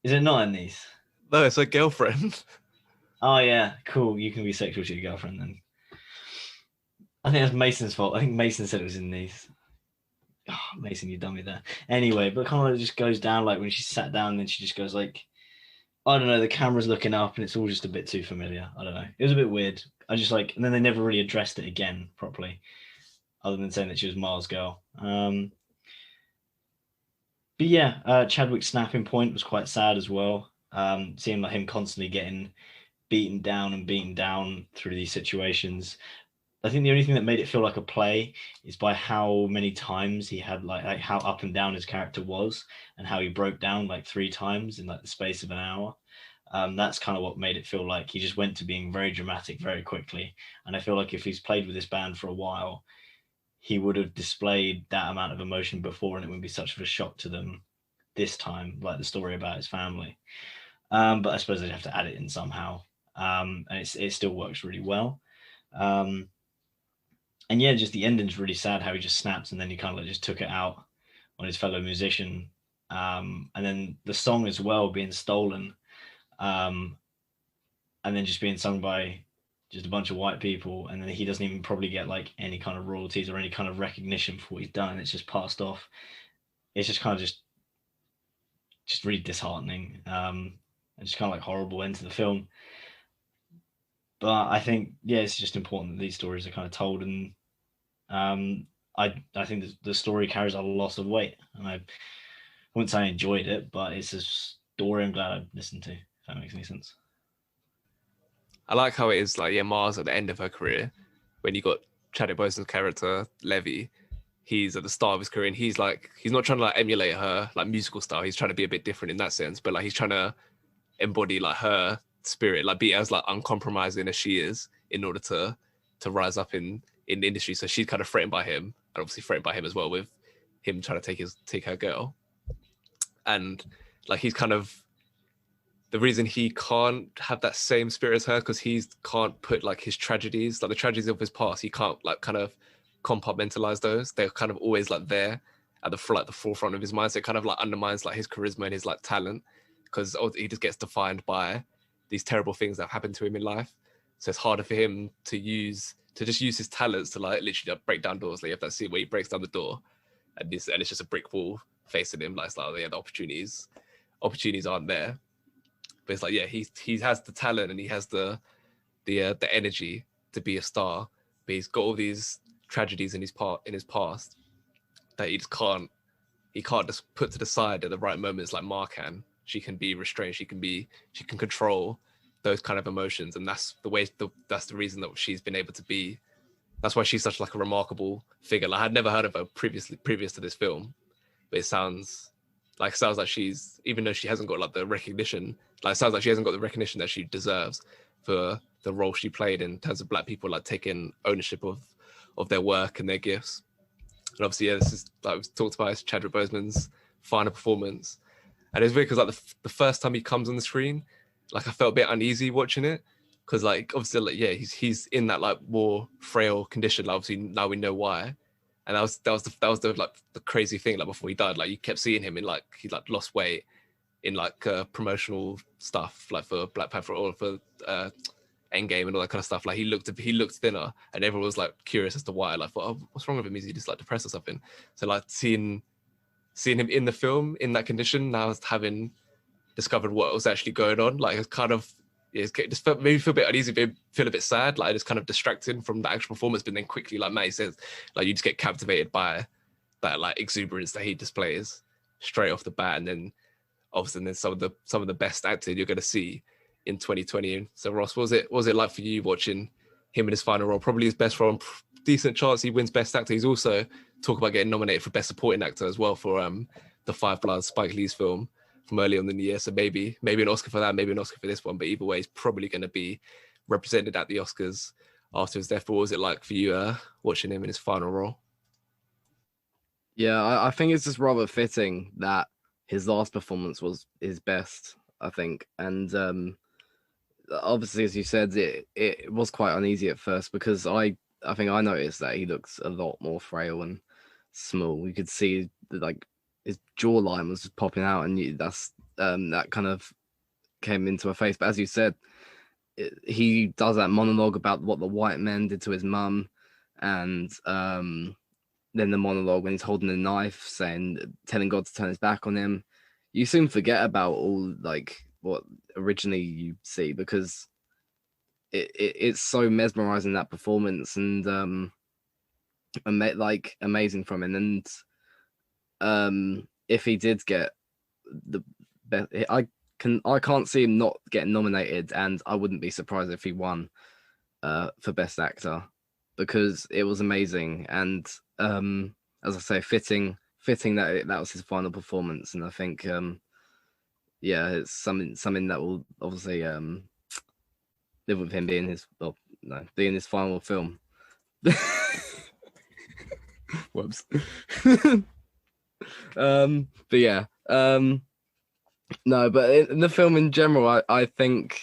S6: Is it not her niece?
S3: No, it's her girlfriend.
S6: Oh yeah, cool, you can be sexual to your girlfriend then. I think that's Mason's fault. I think Mason said it was in these. Oh, Mason, you dummy there. Anyway, but kind of like just goes down like when she sat down, and then she just goes like, I don't know, the camera's looking up and it's all just a bit too familiar. I don't know. It was a bit weird. I just like, and then they never really addressed it again properly, other than saying that she was Mars' girl. But yeah, Chadwick's snapping point was quite sad as well. Seeing like him constantly getting beaten down through these situations. I think the only thing that made it feel like a play is by how many times he had like how up and down his character was, and how he broke down like 3 times in like the space of an hour. That's kind of what made it feel like he just went to being very dramatic very quickly. And I feel like if he's played with this band for a while, he would have displayed that amount of emotion before, and it wouldn't be such of a shock to them this time, like the story about his family. But I suppose they'd have to add it in somehow. And it still works really well. And yeah, just the ending's really sad, how he just snapped and then he kind of like just took it out on his fellow musician. And then the song as well being stolen, and then just being sung by just a bunch of white people, and then he doesn't even probably get like any kind of royalties or any kind of recognition for what he's done. It's just passed off. It's just kind of just really disheartening, and just kind of like horrible end to the film. But I think, yeah, it's just important that these stories are kind of told, and I think the story carries a lot of weight, and I wouldn't say I enjoyed it, but it's a story I'm glad I listened to, if that makes any sense.
S3: I like how it is like, yeah, Mars at the end of her career, when you got Chadwick Boseman's character Levy, he's at the start of his career, and he's not trying to like emulate her like musical style. He's trying to be a bit different in that sense, but like he's trying to embody like her spirit, like be as like uncompromising as she is, in order to rise up in the industry. So she's kind of threatened by him, and obviously threatened by him as well, with him trying to take her girl. And like he's kind of, the reason he can't have that same spirit as her, because he can't put like his tragedies, like the tragedies of his past, he can't like kind of compartmentalize those. They're kind of always like there at the forefront of his mind. So it kind of like undermines like his charisma and his like talent, because he just gets defined by these terrible things that have happened to him in life. So it's harder for him to just use his talents to like literally like break down doors. Like you have that scene where he breaks down the door, and it's just a brick wall facing him. Like it's like, yeah, the opportunities aren't there. But it's like, yeah, he has the talent and he has the energy to be a star, but he's got all these tragedies in his past that he can't just put to the side at the right moments like Mar can. She can be restrained. She can control those kind of emotions, and that's the reason that she's been able to be. That's why she's such like a remarkable figure. Like I'd never heard of her previous to this film, but it sounds like she's, even though she hasn't got like the recognition, like it sounds like she hasn't got the recognition that she deserves for the role she played in terms of Black people like taking ownership of their work and their gifts. And obviously, yeah, this is like we've talked about, it's Chadwick Boseman's final performance. And it's weird because like the first time he comes on the screen, like I felt a bit uneasy watching it, because like obviously like, yeah, he's in that like more frail condition. Like, obviously now we know why, and that was the like the crazy thing. Like before he died, like you kept seeing him in like he like lost weight in like promotional stuff like for Black Panther or for Endgame and all that kind of stuff. Like he looked thinner, and everyone was like curious as to why. Like, oh, what's wrong with him? Is he just like depressed or something? So like seeing him in the film in that condition, now having discovered what was actually going on, like it's kind of, it just made me feel a bit uneasy, feel a bit sad, like it's kind of distracting from the actual performance. But then quickly, like Matty says, like you just get captivated by that like exuberance that he displays straight off the bat, and then obviously then some of the best acting you're going to see in 2020. So Ross, what was it like for you watching him in his final role, probably his best role, and decent chance he wins best actor? He's also talk about getting nominated for best supporting actor as well for the Five Bloods, Spike Lee's film from early on in the year. So maybe an Oscar for that, maybe an Oscar for this one, but either way he's probably going to be represented at the Oscars after his death. But what was it like for you watching him in his final role?
S5: Yeah, I think it's just rather fitting that his last performance was his best, I think. And obviously, as you said, it was quite uneasy at first, because I think I noticed that he looks a lot more frail and small. You could see that like his jawline was just popping out, and that's that kind of came into her face. But as you said, he does that monologue about what the white men did to his mum, and then the monologue when he's holding a knife, telling God to turn his back on him. You soon forget about all like what originally you see, because it's so mesmerizing, that performance, and like amazing from him. And if he did get the best, I can't see him not getting nominated, and I wouldn't be surprised if he won for best actor, because it was amazing. And as I say, fitting that was his final performance. And I think yeah, it's something that will obviously live with him being his final film. Whoops. But yeah, no, but in the film in general, I think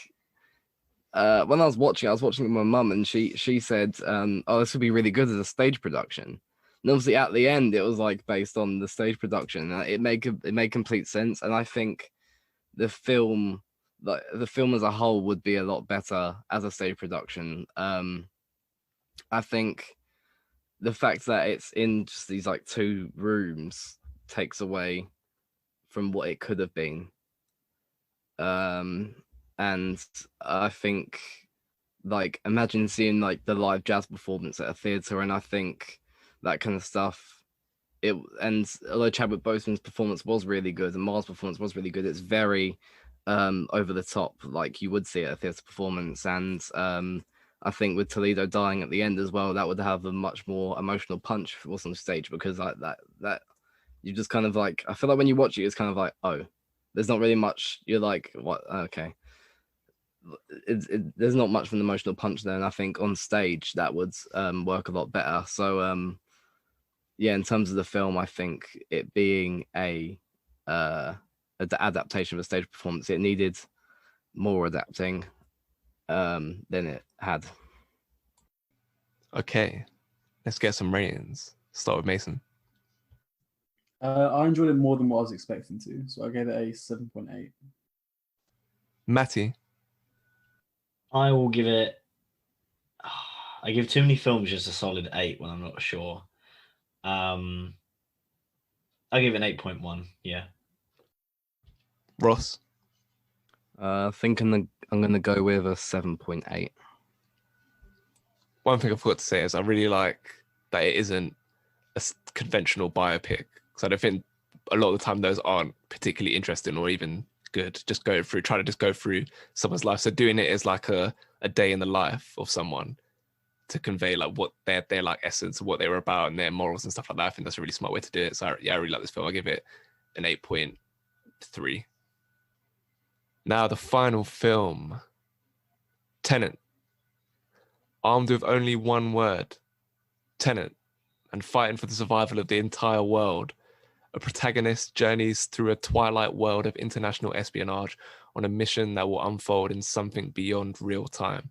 S5: when I was watching it with my mum, and she said, "Oh, this would be really good as a stage production." And obviously, at the end, it was like based on the stage production. It made complete sense, and I think the film, like the film as a whole, would be a lot better as a stage production. I think the fact that it's in just these like 2 rooms takes away from what it could have been. And I think, like, imagine seeing like the live jazz performance at a theater, and I think that kind of stuff. And although Chadwick Boseman's performance was really good and Mars' performance was really good, it's very over the top, like you would see at a theater performance. And I think with Toledo dying at the end as well, that would have a much more emotional punch if it was on stage, because like that you just kind of like, I feel like when you watch it, it's kind of like, oh, there's not really much. You're like, what? Okay. There's not much of an emotional punch there, and I think on stage that would work a lot better. So yeah, in terms of the film, I think it being a adaptation of a stage performance, it needed more adapting than it had.
S3: Okay, let's get some ratings. Start with Mason.
S4: I enjoyed it more than what I was expecting to, so I gave it a 7.8.
S3: Matty.
S6: I will give it. I give too many films just a solid 8 when I'm not sure. I give it an 8.1. Yeah.
S3: Ross.
S5: I think I'm gonna go with a 7.8.
S3: One thing I forgot to say is I really like that it isn't a conventional biopic, because I don't think a lot of the time those aren't particularly interesting or even good. Just trying to go through someone's life. So doing it as like a day in the life of someone to convey like what their like essence of what they were about and their morals and stuff like that. I think that's a really smart way to do it. So yeah, I really like this film. I give it an 8.3. Now the final film, Tenet. Armed with only one word, Tenet, and fighting for the survival of the entire world, a protagonist journeys through a twilight world of international espionage on a mission that will unfold in something beyond real time.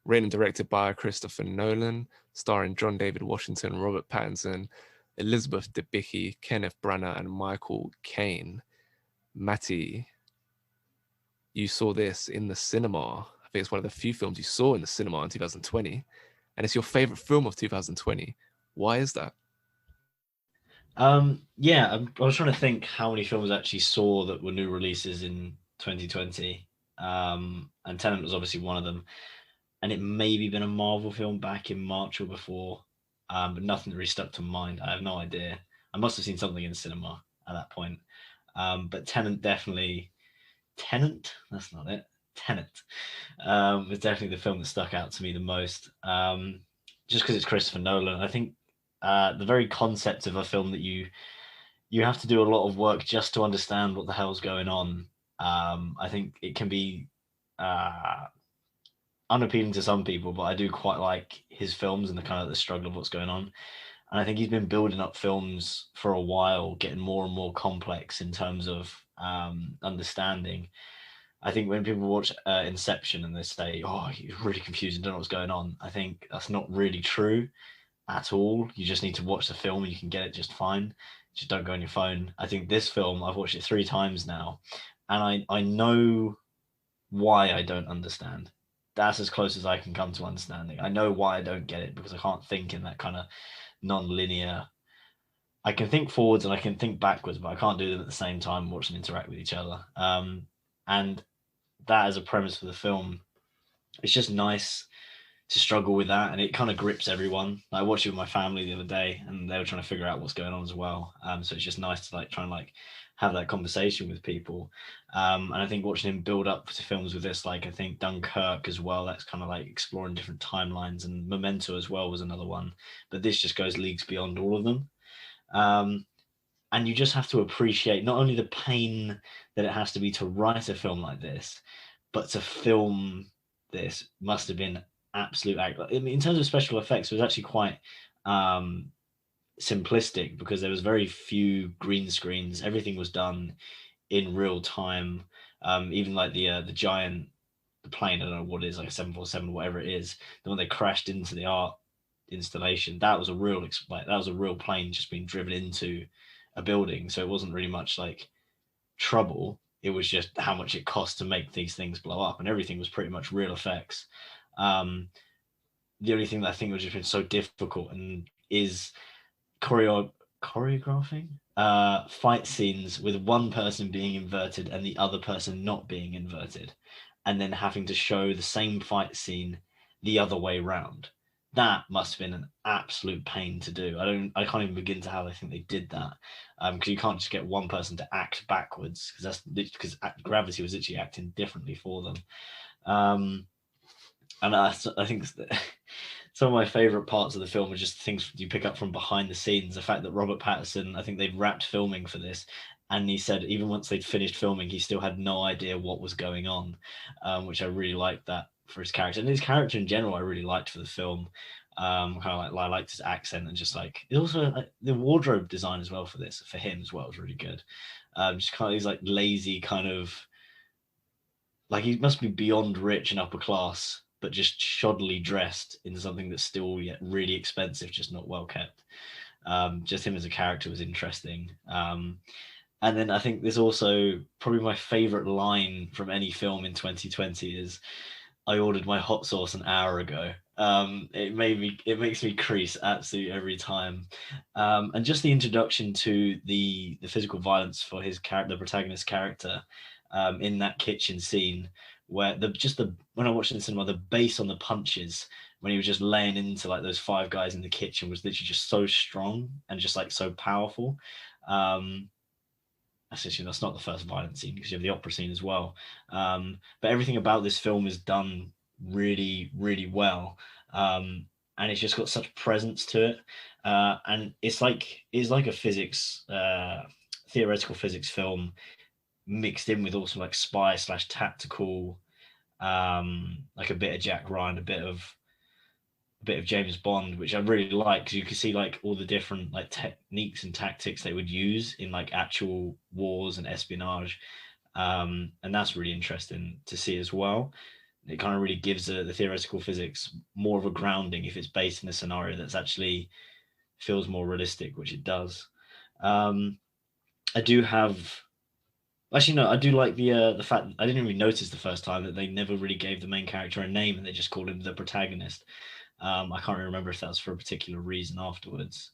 S3: Written and directed by Christopher Nolan, starring John David Washington, Robert Pattinson, Elizabeth Debicki, Kenneth Branagh, and Michael Caine. Matty, you saw this in the cinema. I think it's one of the few films you saw in the cinema in 2020, and it's your favorite film of 2020. Why is that?
S6: Yeah, I was trying to think how many films I actually saw that were new releases in 2020. And Tenet was obviously one of them. And it maybe been a Marvel film back in March or before, but nothing that really stuck to mind. I have no idea. I must have seen something in cinema at that point. But Tenet definitely. Tenet? That's not it. Tenet was definitely the film that stuck out to me the most. Just because it's Christopher Nolan. I think the very concept of a film that you have to do a lot of work just to understand what the hell's going on. I think it can be unappealing to some people, but I do quite like his films and the kind of the struggle of what's going on. And I think he's been building up films for a while, getting more and more complex in terms of understanding. I think when people watch Inception and they say, "Oh, it's really confusing, don't know what's going on," I think that's not really true at all. You just need to watch the film and you can get it just fine. Just don't go on your phone. I think this film, I've watched it 3 times now, and I know why I don't understand. That's as close as I can come to understanding. I know why I don't get it, because I can't think in that kind of non-linear. I can think forwards and I can think backwards, but I can't do them at the same time and watch them interact with each other. And that as a premise for the film, it's just nice to struggle with that, and it kind of grips everyone. I watched it with my family the other day, and they were trying to figure out what's going on as well. So it's just nice to like try and like have that conversation with people. And I think watching him build up to films with this, like I think Dunkirk as well, that's kind of like exploring different timelines, and Memento as well was another one. But this just goes leagues beyond all of them. And you just have to appreciate not only the pain that it has to be to write a film like this, but to film this must have been absolute. I mean, in terms of special effects, it was actually quite simplistic because there was very few green screens. Everything was done in real time. Even like the giant, the plane, I don't know what it is, like a 747 or whatever it is, the one they crashed into the art installation, that was a real plane just being driven into a building. So it wasn't really much like trouble. It was just how much it cost to make these things blow up, and everything was pretty much real effects. The only thing that I think was just been so difficult and is choreographing fight scenes with one person being inverted and the other person not being inverted, and then having to show the same fight scene the other way round. That must have been an absolute pain to do. I can't even begin to how I think they did that, because you can't just get one person to act backwards, because gravity was literally acting differently for them. And I think some of my favorite parts of the film are just things you pick up from behind the scenes. The fact that Robert Pattinson, I think they'd wrapped filming for this, and he said even once they'd finished filming, he still had no idea what was going on, which I really liked that for his character. And his character in general, I really liked for the film. Kind of like I liked his accent, and just like it also like, the wardrobe design as well for this, for him as well, was really good. Just kind of these like lazy kind of, like he must be beyond rich and upper class, but just shoddily dressed in something that's still yet really expensive, just not well kept. Just him as a character was interesting. And then I think there's also probably my favorite line from any film in 2020 is, "I ordered my hot sauce an hour ago." It makes me crease absolutely every time. And just the introduction to the physical violence for his character, the protagonist's character, in that kitchen scene, where when I watched it in the cinema, the bass on the punches when he was just laying into like those five guys in the kitchen was literally just so strong and just like so powerful. That's not the first violent scene, because you have the opera scene as well. But everything about this film is done really, really well. And it's just got such presence to it. And it's like a physics, theoretical physics film mixed in with also like spy / tactical, like a bit of Jack Ryan, a bit of James Bond, which I really like, because you can see like all the different like techniques and tactics they would use in like actual wars and espionage, and that's really interesting to see as well. It kind of really gives the theoretical physics more of a grounding if it's based in a scenario that's actually feels more realistic, which it does. I do like the fact I didn't even notice the first time that they never really gave the main character a name, and they just called him the protagonist. I can't remember if that's for a particular reason afterwards.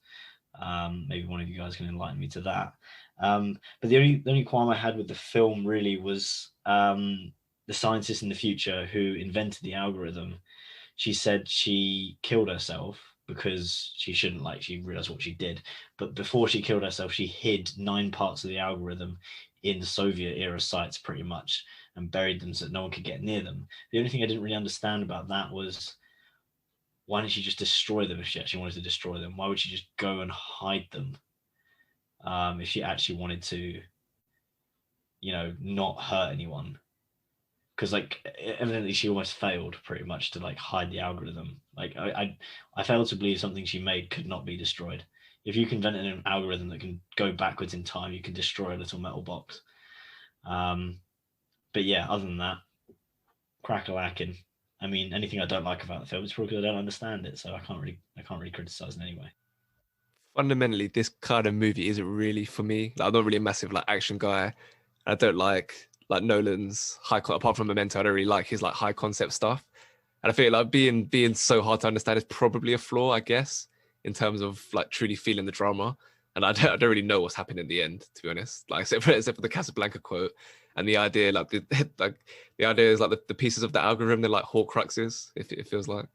S6: Maybe one of you guys can enlighten me to that. But the only qualm I had with the film really was the scientist in the future who invented the algorithm. She said she killed herself because she shouldn't, like, she realized what she did. But before she killed herself, she hid 9 parts of the algorithm in Soviet era sites pretty much, and buried them so that no one could get near them. The only thing I didn't really understand about that was, why didn't she just destroy them if she actually wanted to destroy them? Why would she just go and hide them if she actually wanted to, not hurt anyone? Because like evidently she almost failed pretty much to like hide the algorithm. Like I failed to believe something she made could not be destroyed. If you can invent an algorithm that can go backwards in time, you can destroy a little metal box. But yeah, other than that, crack-a-lacking. I mean, anything I don't like about the film is probably because I don't understand it, so I can't really criticize it anyway.
S3: Fundamentally, this kind of movie isn't really for me. Like, I'm not really a massive like action guy. I don't like Nolan's apart from Memento, I don't really like his like high concept stuff. And I feel like being so hard to understand is probably a flaw, I guess, in terms of like truly feeling the drama. And I don't really know what's happened in the end, to be honest. Like except for the Casablanca quote and the idea, like the idea is like the pieces of the algorithm, they're like Horcruxes. It feels like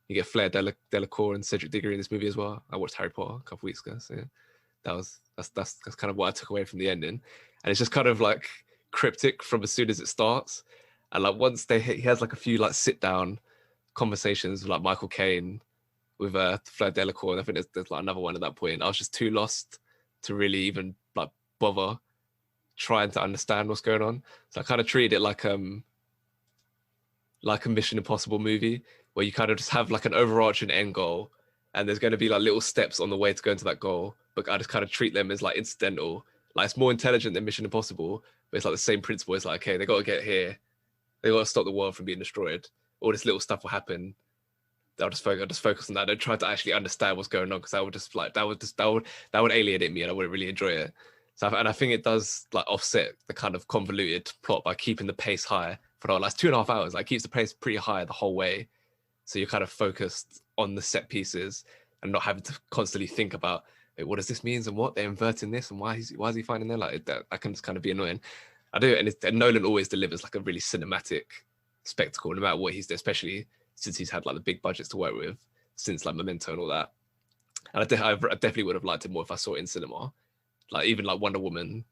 S3: you get Flair Delacour and Cedric Diggory in this movie as well. I watched Harry Potter a couple weeks ago, so yeah, that's kind of what I took away from the ending. And it's just kind of like cryptic from as soon as it starts. And like once he has like a few like sit down conversations with like Michael Caine with Flair Delacour, and I think there's like another one at that point. I was just too lost to really even bother trying to understand what's going on. So I kind of treated it like a Mission Impossible movie where you kind of just have like an overarching end goal, and there's going to be like little steps on the way to go into that goal, but I just kind of treat them as like incidental. Like it's more intelligent than Mission Impossible, but it's like the same principle. It's like, okay, they got to get here, they got to stop the world from being destroyed. All this little stuff will happen. I'll just focus on that. I don't try to actually understand what's going on, because I would just like that would alienate me, and I wouldn't really enjoy it. So I think it does like offset the kind of convoluted plot by keeping the pace high for the last 2.5 hours. Like keeps the pace pretty high the whole way, so you're kind of focused on the set pieces and not having to constantly think about, wait, what does this mean and what they're inverting this and why is he finding there, like that can just kind of be annoying. I do, and Nolan always delivers like a really cinematic spectacle, no matter what he's doing, especially since he's had like the big budgets to work with since like Memento and all that. And I definitely would have liked it more if I saw it in cinema. Like even like Wonder Woman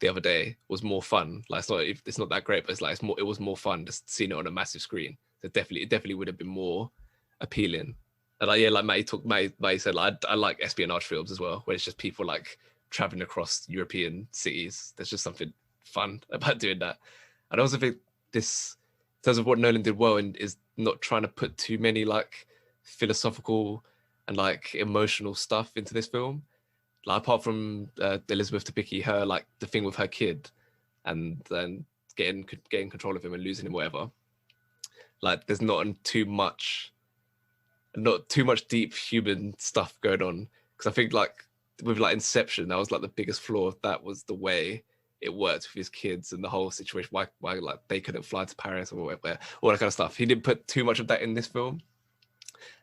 S3: the other day was more fun. Like it's not that great, but it was more fun just seeing it on a massive screen. So it definitely would have been more appealing. And like, yeah, like Matty said, like I like espionage films as well, where it's just people like traveling across European cities. There's just something fun about doing that. And I also think this, in terms of what Nolan did well, and is not trying to put too many like philosophical and like emotional stuff into this film. Like apart from Elizabeth Debicki, her like the thing with her kid, and then getting control of him and losing him, whatever. Like there's not too much deep human stuff going on, because I think like with like Inception, that was like the biggest flaw. That was the way it worked with his kids and the whole situation. Why like they couldn't fly to Paris or whatever, all that kind of stuff. He didn't put too much of that in this film,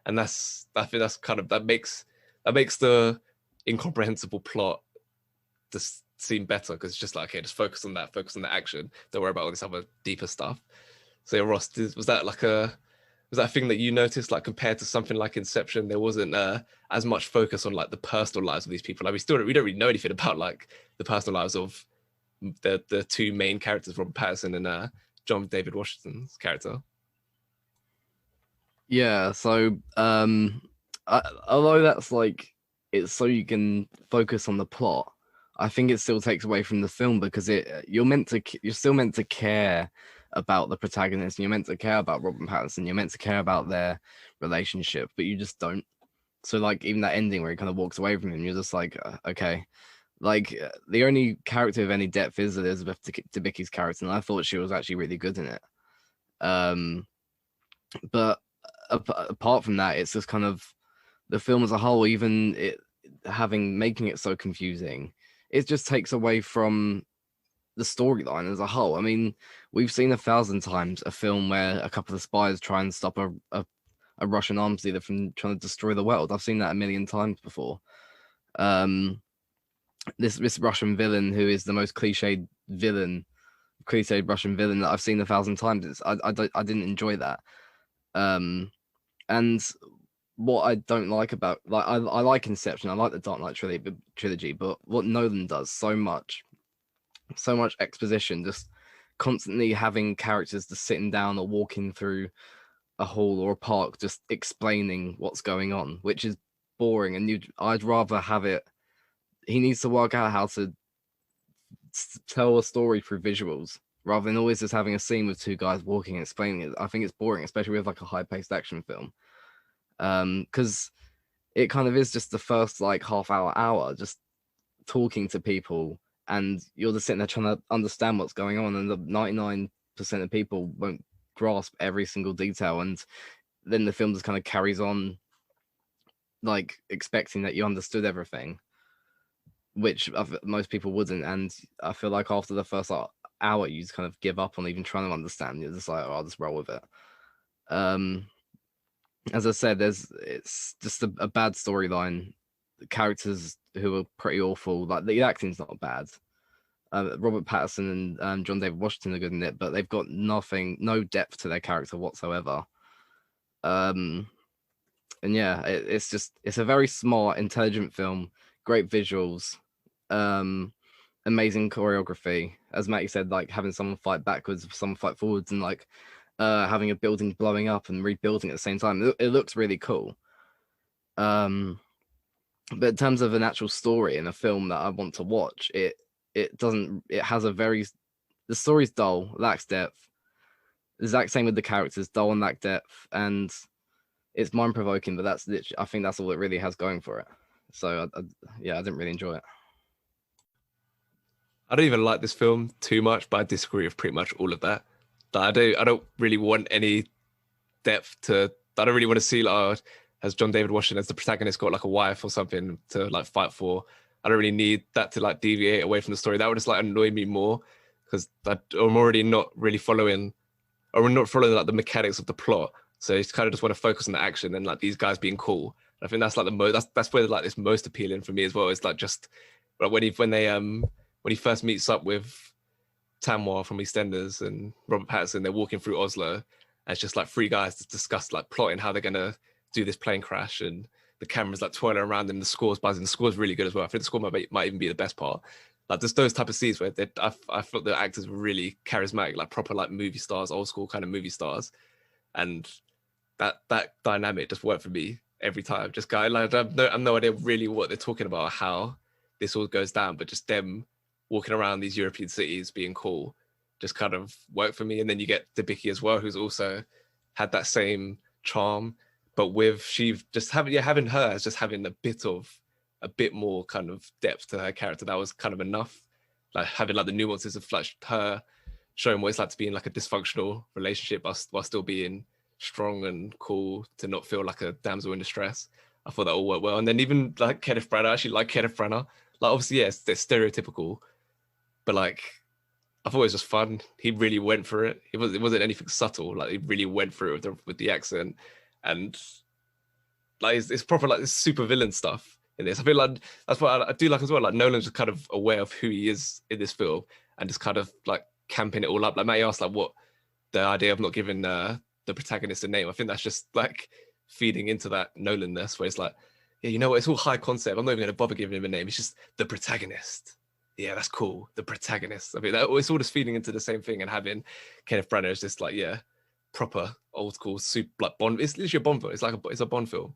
S3: and I think that's kind of that makes the incomprehensible plot just seem better, because it's just like, okay, just focus on the action. Don't worry about all this other deeper stuff. So yeah, Ross, was that a thing that you noticed, like compared to something like Inception, there wasn't as much focus on like the personal lives of these people? Like we don't really know anything about like the personal lives of the two main characters, Robert Pattinson and John David Washington's character.
S5: Yeah, so although that's like, it's so you can focus on the plot, I think it still takes away from the film, because you're still meant to care about the protagonist, and you're meant to care about Robert Pattinson, you're meant to care about their relationship, but you just don't. So like even that ending where he kind of walks away from him, you're just like, okay. Like the only character of any depth is Elizabeth Debicki's character, and I thought she was actually really good in it. But apart from that, it's just kind of the film as a whole, even it making it so confusing, it just takes away from the storyline as a whole. I mean, we've seen 1,000 times a film where a couple of spies try and stop a Russian arms dealer from trying to destroy the world. I've seen that 1,000,000 times before. This Russian villain, who is the most cliched Russian villain that I've seen 1,000 times. I didn't enjoy that. And what I don't like about, like, I like Inception, I like the Dark Knight trilogy, but what Nolan does so much exposition, just constantly having characters just sitting down or walking through a hall or a park, just explaining what's going on, which is boring. And I'd rather have it. He needs to work out how to tell a story through visuals, rather than always just having a scene with two guys walking and explaining it. I think it's boring, especially with like a high-paced action film. Because it kind of is just the first like half hour just talking to people, and you're just sitting there trying to understand what's going on, and the 99% of people won't grasp every single detail, and then the film just kind of carries on like expecting that you understood everything, which most people wouldn't. And I feel like after the first hour, you just kind of give up on even trying to understand. You're just like, oh, I'll just roll with it. As I said, it's just a bad storyline. The characters who are pretty awful. Like the acting's not bad. Robert Pattinson and John David Washington are good in it, but they've got no depth to their character whatsoever. And yeah, it's a very smart, intelligent film. Great visuals, amazing choreography. As Matty said, like having someone fight backwards, someone fight forwards, and like having a building blowing up and rebuilding at the same time. It looks really cool. But in terms of an actual story in a film that I want to watch, it it doesn't. It has a very the story's dull, lacks depth. The exact same with the characters, dull and lack depth, and it's mind provoking. But that's literally, I think that's all it really has going for it. So yeah, I didn't really enjoy it.
S3: I don't even like this film too much, but I disagree with pretty much all of that. Like, I don't really want any depth to. I don't really want to see, like, oh, has John David Washington as the protagonist got like a wife or something to like fight for. I don't really need that to like deviate away from the story. That would just like annoy me more because I'm already not really following, or we're not following like the mechanics of the plot. So you kind of just want to focus on the action and like these guys being cool. I think that's like the most. That's where like it's most appealing for me as well. It's like just like when he first meets up with Tamwa from EastEnders and Robert Pattinson, they're walking through Oslo. And it's just like three guys to discuss like plotting how they're gonna do this plane crash, and the camera's like twirling around them, the score's buzzing. The score's really good as well. I think the score might even be the best part. Like there's those type of scenes where I thought the actors were really charismatic, like proper like movie stars, old school kind of movie stars, and that dynamic just worked for me every time. Just like I have no idea really what they're talking about, how this all goes down, but just them walking around these European cities being cool just kind of worked for me. And then you get Debicki as well, who's also had that same charm, but with she just having her as just having a bit more kind of depth to her character. That was kind of enough. Like having like the nuances of like her showing what it's like to be in like a dysfunctional relationship while still being strong and cool, to not feel like a damsel in distress. I thought that all worked well. And then even like Kenneth Branagh, I actually like Kenneth Branagh. Like obviously, yes, they're stereotypical, but like I thought it was just fun. He really went for it. It wasn't anything subtle. Like he really went through it with the accent, and like it's proper like this super villain stuff in this. I feel like that's what I do like as well. Like Nolan's just kind of aware of who he is in this film and just kind of like camping it all up. Like Matty asked like what the idea of not giving the protagonist a name. I think that's just like feeding into that Nolan-ness where it's like, yeah, you know what? It's all high concept. I'm not even going to bother giving him a name. It's just the protagonist. Yeah, that's cool. The protagonist. I mean, it's all just feeding into the same thing, and having Kenneth Branagh is just like, yeah, proper old school, super like Bond. It's literally a Bond film. It's a Bond film.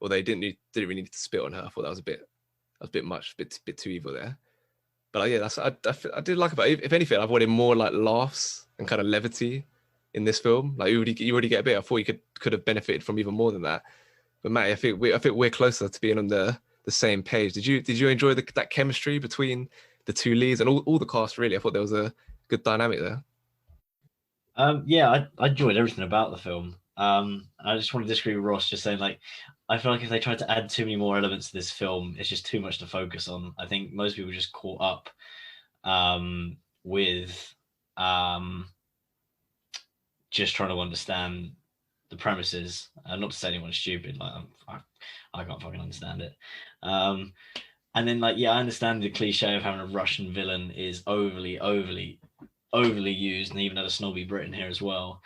S3: Or they didn't really need to spit on her. I thought that was a bit much, a bit too evil there. But yeah, I did like about it. If anything, I've wanted more like laughs and kind of levity in this film. Like you already get a bit. I thought you could have benefited from even more than that. But Matty, I think we're closer to being on the same page. Did you enjoy that chemistry between the two leads and all the cast? Really, I thought there was a good dynamic there.
S6: Yeah, I enjoyed everything about the film. I just want to disagree with Ross, just saying like I feel like if they tried to add too many more elements to this film, it's just too much to focus on. I think most people just caught up with just trying to understand the premises. Not to say anyone's stupid, like I can't fucking understand it. And then like, yeah, I understand the cliche of having a Russian villain is overly used, and they even had a snobby Britain here as well.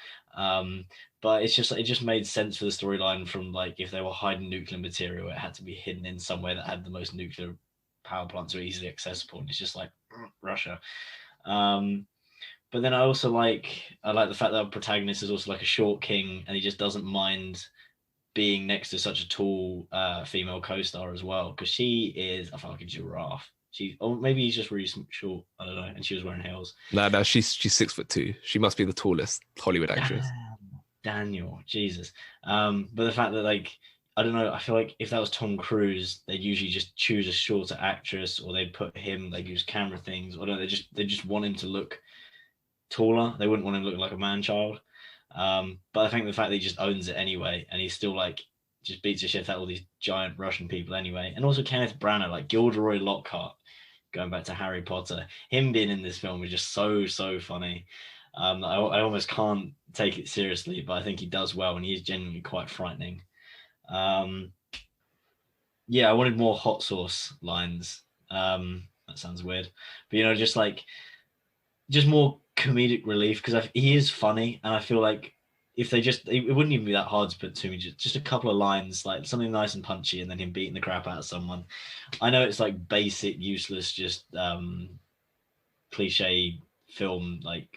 S6: But it just made sense for the storyline from like if they were hiding nuclear material, it had to be hidden in somewhere that had the most nuclear power plants are easily accessible. And it's just like Russia. But then I like the fact that our protagonist is also like a short king, and he just doesn't mind being next to such a tall female co-star as well, because she is a fucking giraffe. Or maybe he's just really short. I don't know. And she was wearing heels.
S3: No, she's 6'2". She must be the tallest Hollywood actress.
S6: Daniel, Jesus. But the fact that like I don't know, I feel like if that was Tom Cruise, they'd usually just choose a shorter actress, or they'd put him. They'd use camera things. Or they just want him to look taller. They wouldn't want him to look like a man child. But I think the fact that he just owns it anyway, and he's still like just beats the shit out of all these giant Russian people anyway. And also Kenneth Branagh, like Gilderoy Lockhart, going back to Harry Potter, him being in this film is just so funny. I almost can't take it seriously, but I think he does well, and he is genuinely quite frightening. Yeah, I wanted more hot sauce lines. That sounds weird, but just more comedic relief, because he is funny, and I feel like if it wouldn't even be that hard to put to me, just a couple of lines, like something nice and punchy, and then him beating the crap out of someone. I know it's like basic, useless, just cliche film, like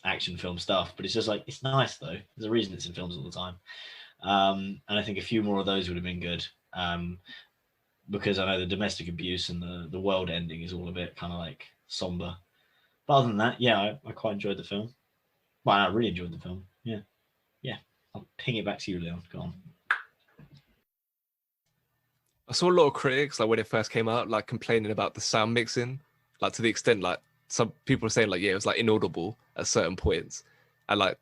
S6: action film stuff, but it's just like, it's nice though. There's a reason it's in films all the time. And I think a few more of those would have been good, because I know the domestic abuse and the world ending is all a bit kind of like somber. But other than that, yeah, I quite enjoyed the film. Well, I really enjoyed the film. Yeah. I'll ping it back to you, Leon. Go on.
S3: I saw a lot of critics, like when it first came out, like complaining about the sound mixing, like to the extent like some people were saying like, yeah, it was like inaudible at certain points. And like,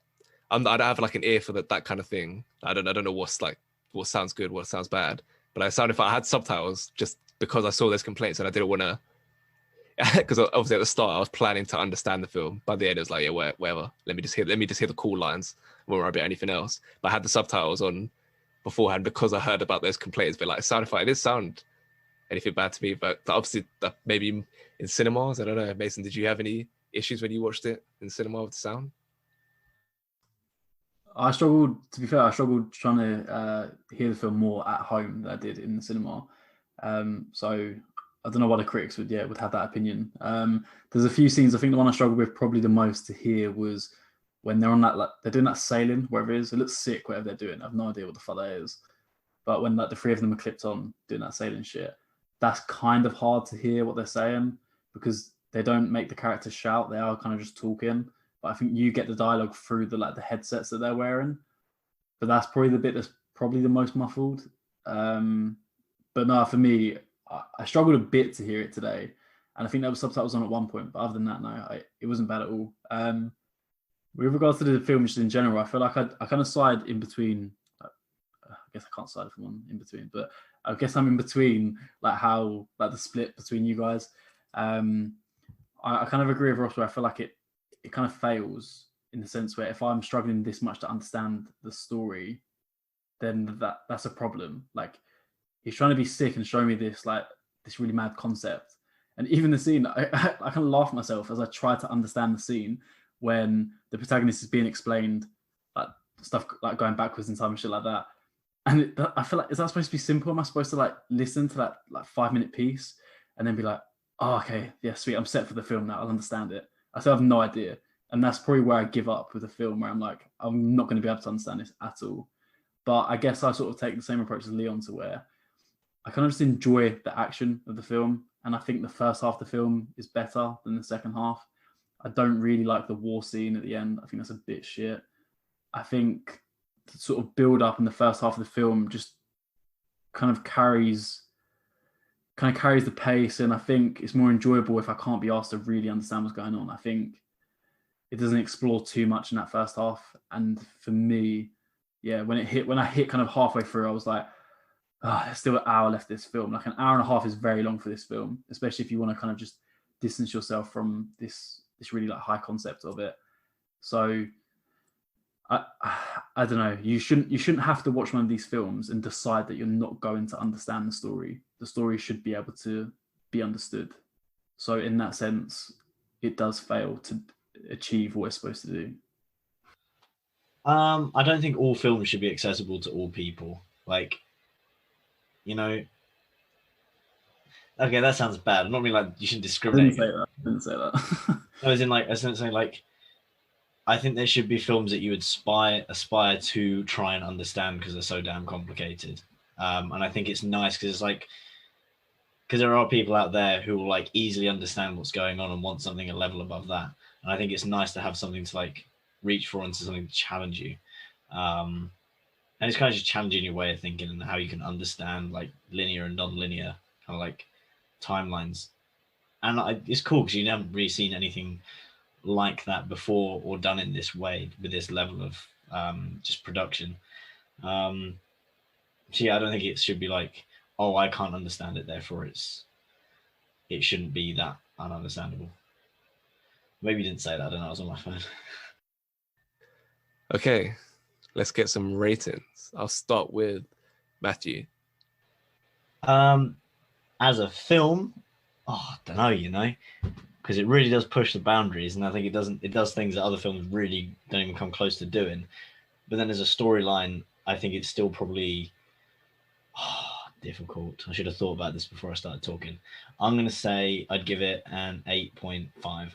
S3: I don't have like an ear for that kind of thing. I don't know what's like, what sounds good, what sounds bad. But I sound if I had subtitles, just because I saw those complaints and I didn't want to, because obviously at the start I was planning to understand the film. By the end, it was like, yeah, whatever. Let me just hear the cool lines. I won't worry about anything else. But I had the subtitles on beforehand because I heard about those complaints. But like, it didn't sound anything bad to me. But obviously, maybe in cinemas, I don't know. Mason, did you have any issues when you watched it in cinema with the sound?
S4: I struggled, to be fair, I struggled trying to hear the film more at home than I did in the cinema. So I don't know why the critics would have that opinion. There's a few scenes. I think the one I struggled with probably the most to hear was when they're on that, like they're doing that sailing, wherever it is. It looks sick, whatever they're doing. I have no idea what the fuck that is. But when like the three of them are clipped on doing that sailing shit, that's kind of hard to hear what they're saying because they don't make the characters shout. They are kind of just talking. But I think you get the dialogue through the headsets that they're wearing. But that's probably the bit that's probably the most muffled. But no, for me, I struggled a bit to hear it today. And I think there was subtitles on at one point. But other than that, no, it wasn't bad at all. With regards to the film just in general, I feel like I kind of side in between. I guess I can't side for one in between, but I guess I'm in between like the split between you guys. I kind of agree with Ross where I feel like it kind of fails in the sense where if I'm struggling this much to understand the story, then that's a problem. Like he's trying to be sick and show me this really mad concept. And even the scene, I kind of laugh at myself as I try to understand the scene when the protagonist is being explained like stuff like going backwards in time and shit like that. And I feel like, is that supposed to be simple? Am I supposed to like listen to that like 5-minute piece and then be like, oh, okay, yeah, sweet, I'm set for the film now, I'll understand it. I still have no idea. And that's probably where I give up with a film where I'm like, I'm not going to be able to understand this at all. But I guess I sort of take the same approach as Leon to where I kind of just enjoy the action of the film. And I think the first half of the film is better than the second half. I don't really like the war scene at the end. I think that's a bit shit. I think the sort of build up in the first half of the film just kind of carries the pace. And I think it's more enjoyable if I can't be asked to really understand what's going on. I think it doesn't explore too much in that first half. And for me, yeah, when I hit kind of halfway through, I was like, there's still an hour left of this film. Like an hour and a half is very long for this film, especially if you want to kind of just distance yourself from this really like high concept of it. So I don't know. You shouldn't have to watch one of these films and decide that you're not going to understand the story. The story should be able to be understood. So in that sense, it does fail to achieve what it's supposed to do.
S6: I don't think all films should be accessible to all people. Like, you know, okay, that sounds bad. I'm not really like you shouldn't discriminate.
S4: I didn't say that.
S6: I was saying like, I think there should be films that you would aspire to try and understand because they're so damn complicated. And I think it's nice because it's like, because there are people out there who will like easily understand what's going on and want something a level above that. And I think it's nice to have something to like reach for and to something to challenge you. And it's kind of just challenging your way of thinking and how you can understand like linear and non-linear kind of like timelines. And it's cool because you haven't really seen anything like that before or done in this way with this level of just production. So yeah, I don't think it should be like, oh, I can't understand it, therefore it shouldn't be that ununderstandable. Maybe you didn't say that. I don't know. I was on my phone.
S3: Okay, let's get some ratings. I'll start with Matthew.
S6: As a film, I don't know, because it really does push the boundaries, and I think it does things that other films really don't even come close to doing. But then as a storyline, I think it's still probably difficult. I should have thought about this before I started talking. I'm going to say I'd give it an 8.5.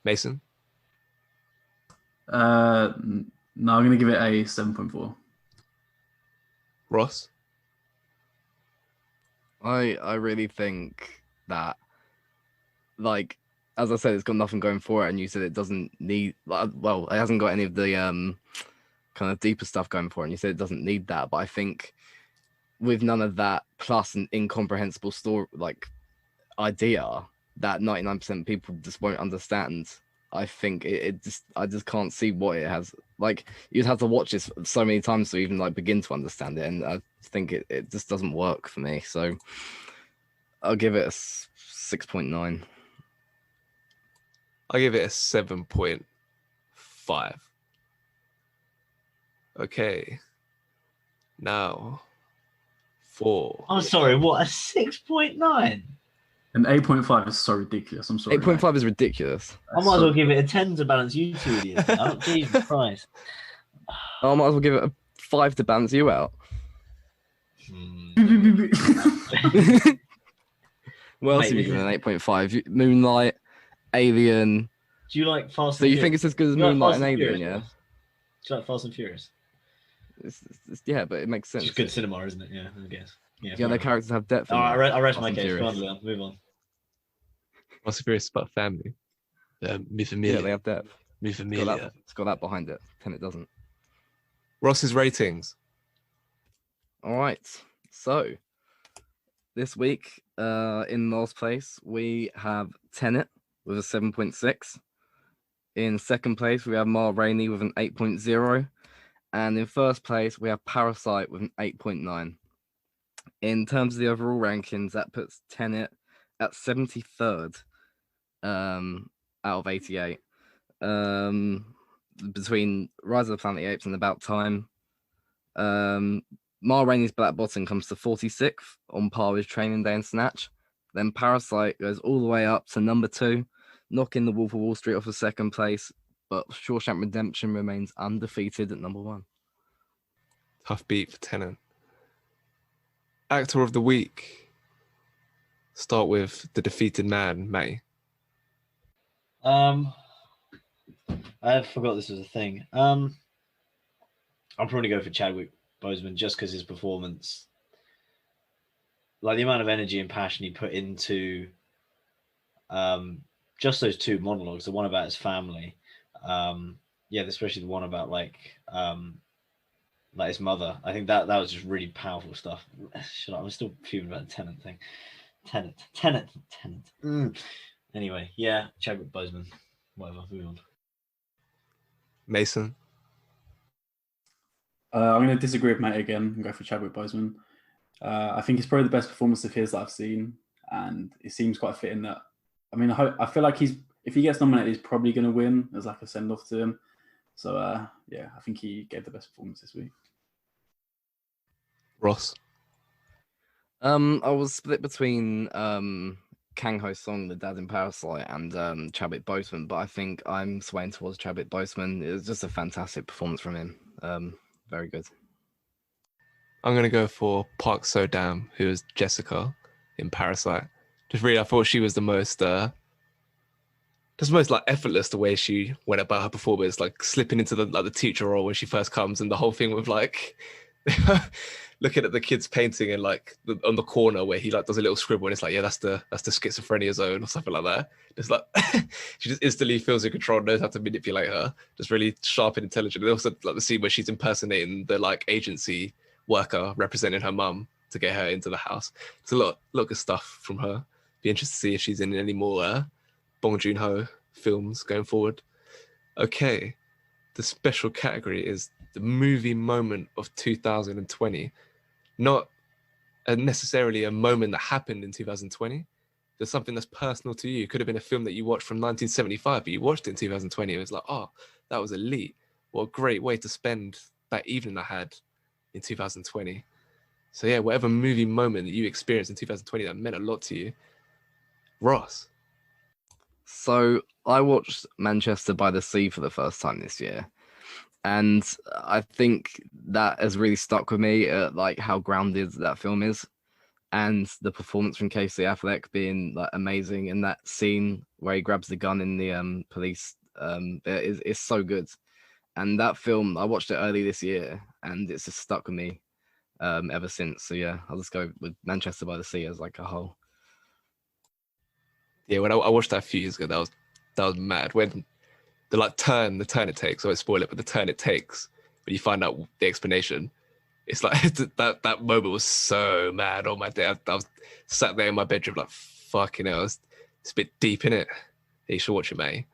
S3: Mason?
S4: No, I'm going to give it a 7.4.
S3: Ross?
S5: I really think that like as I said, it's got nothing going for it, and you said it doesn't need well, it hasn't got any of the kind of deeper stuff going for it, and you said it doesn't need that. But I think with none of that plus an incomprehensible story like idea that 99% of people just won't understand, I think I just can't see what it has. Like you'd have to watch this so many times to even like begin to understand it, and I think it just doesn't work for me. So I'll give it a 6.9.
S3: I'll give it a 7.5. Okay. Now,
S6: I'm sorry, what, a 6.9?
S4: An 8.5 is so ridiculous. I'm sorry.
S5: 8.5 is ridiculous.
S6: I might as well give it a 10 to balance you two idiots. Oh, Jesus Christ.
S5: I might as well give it a 5 to balance you out. What else
S6: Mate,
S5: have you given an 8.5? Moonlight, Alien.
S6: Do you like Fast and
S5: So you
S6: Furious?
S5: think it's as good as
S6: Do you like
S5: Moonlight
S6: Fast
S5: and Alien,
S6: Furious?
S5: yeah?
S6: Do you like Fast and Furious?
S5: Yeah, but it makes sense.
S6: It's good cinema, isn't it? Yeah, I guess. Yeah,
S5: Yeah, their characters have depth. in
S6: All right,
S5: them.
S6: I rest
S5: Fast
S6: my
S5: and
S6: case. Go
S5: Furious.
S6: on, Leon. Move on.
S3: Fast and Furious is about family. Mi
S5: Yeah,
S3: familia.
S5: they have depth.
S3: Mi familia.
S5: It's got that behind it. Tenet doesn't.
S3: Ross's ratings.
S5: All right. So this week, in last place, we have Tenet with a 7.6. In second place, we have Rainey with an 8.0. And in first place, we have Parasite with an 8.9. In terms of the overall rankings, that puts Tenet at 73rd out of 88. Between Rise of the Planet of the Apes and About Time. Ma Rainey's Black Bottom comes to 46th, on par with Training Day and Snatch. Then Parasite goes all the way up to number 2, knocking The Wolf of Wall Street off of second place, but Shawshank Redemption remains undefeated at number 1.
S3: Tough beat for Tenet. Actor of the week. Start with the defeated man, Matty.
S6: I forgot this was a thing. I'll probably go for Chadwick Boseman just because his performance, like the amount of energy and passion he put into just those two monologues, the one about his family, especially the one about like his mother. I think that was just really powerful stuff. I'm still fuming about the Tenet thing. Tenet. Anyway, yeah, Chadwick Boseman. Whatever, move on.
S3: Mason.
S4: I'm going to disagree with Mate again and go for Chadwick Boseman. I think it's probably the best performance of his that I've seen, and it seems quite fitting that. I mean, I feel like if he gets nominated, he's probably going to win as like a send off to him. So I think he gave the best performance this week.
S3: Ross.
S5: I was split between Kang Ho Song, the dad in Parasite, and Chadwick Boseman, but I think I'm swaying towards Chadwick Boseman. It was just a fantastic performance from him. Very good.
S3: I'm going to go for Park So-dam, who is Jessica in Parasite. Just really, I thought she was the most like effortless the way she went about her performance, like slipping into the teacher role when she first comes, and the whole thing with like looking at the kid's painting and like on the corner where he like does a little scribble and it's like, yeah, that's the schizophrenia zone or something like that. Just like she just instantly feels in control, knows how to manipulate her. Just really sharp and intelligent. And also like the scene where she's impersonating the like agency worker representing her mum to get her into the house. It's a lot of good stuff from her. Be interested to see if she's in any more Bong Joon-ho films going forward. Okay, the special category is the movie moment of 2020. Not necessarily a moment that happened in 2020. There's something that's personal to you. It could have been a film that you watched from 1975, but you watched it in 2020. It was like, oh, that was elite. What a great way to spend that evening I had in 2020. So yeah, whatever movie moment that you experienced in 2020 that meant a lot to you. Ross.
S5: So I watched Manchester by the Sea for the first time this year. And I think that has really stuck with me, like how grounded that film is. And the performance from Casey Affleck being like amazing in that scene where he grabs the gun in the police is so good. And that film, I watched it early this year and it's just stuck with me ever since. So yeah, I'll just go with Manchester by the Sea as like a whole.
S3: Yeah, when I watched that a few years ago, that was mad. When the turn it takes, I won't spoil it, but the turn it takes when you find out the explanation, it's like that moment was so mad on my day. I was sat there in my bedroom like fucking hell. It's a bit deep in it. Yeah, you should watch it, mate.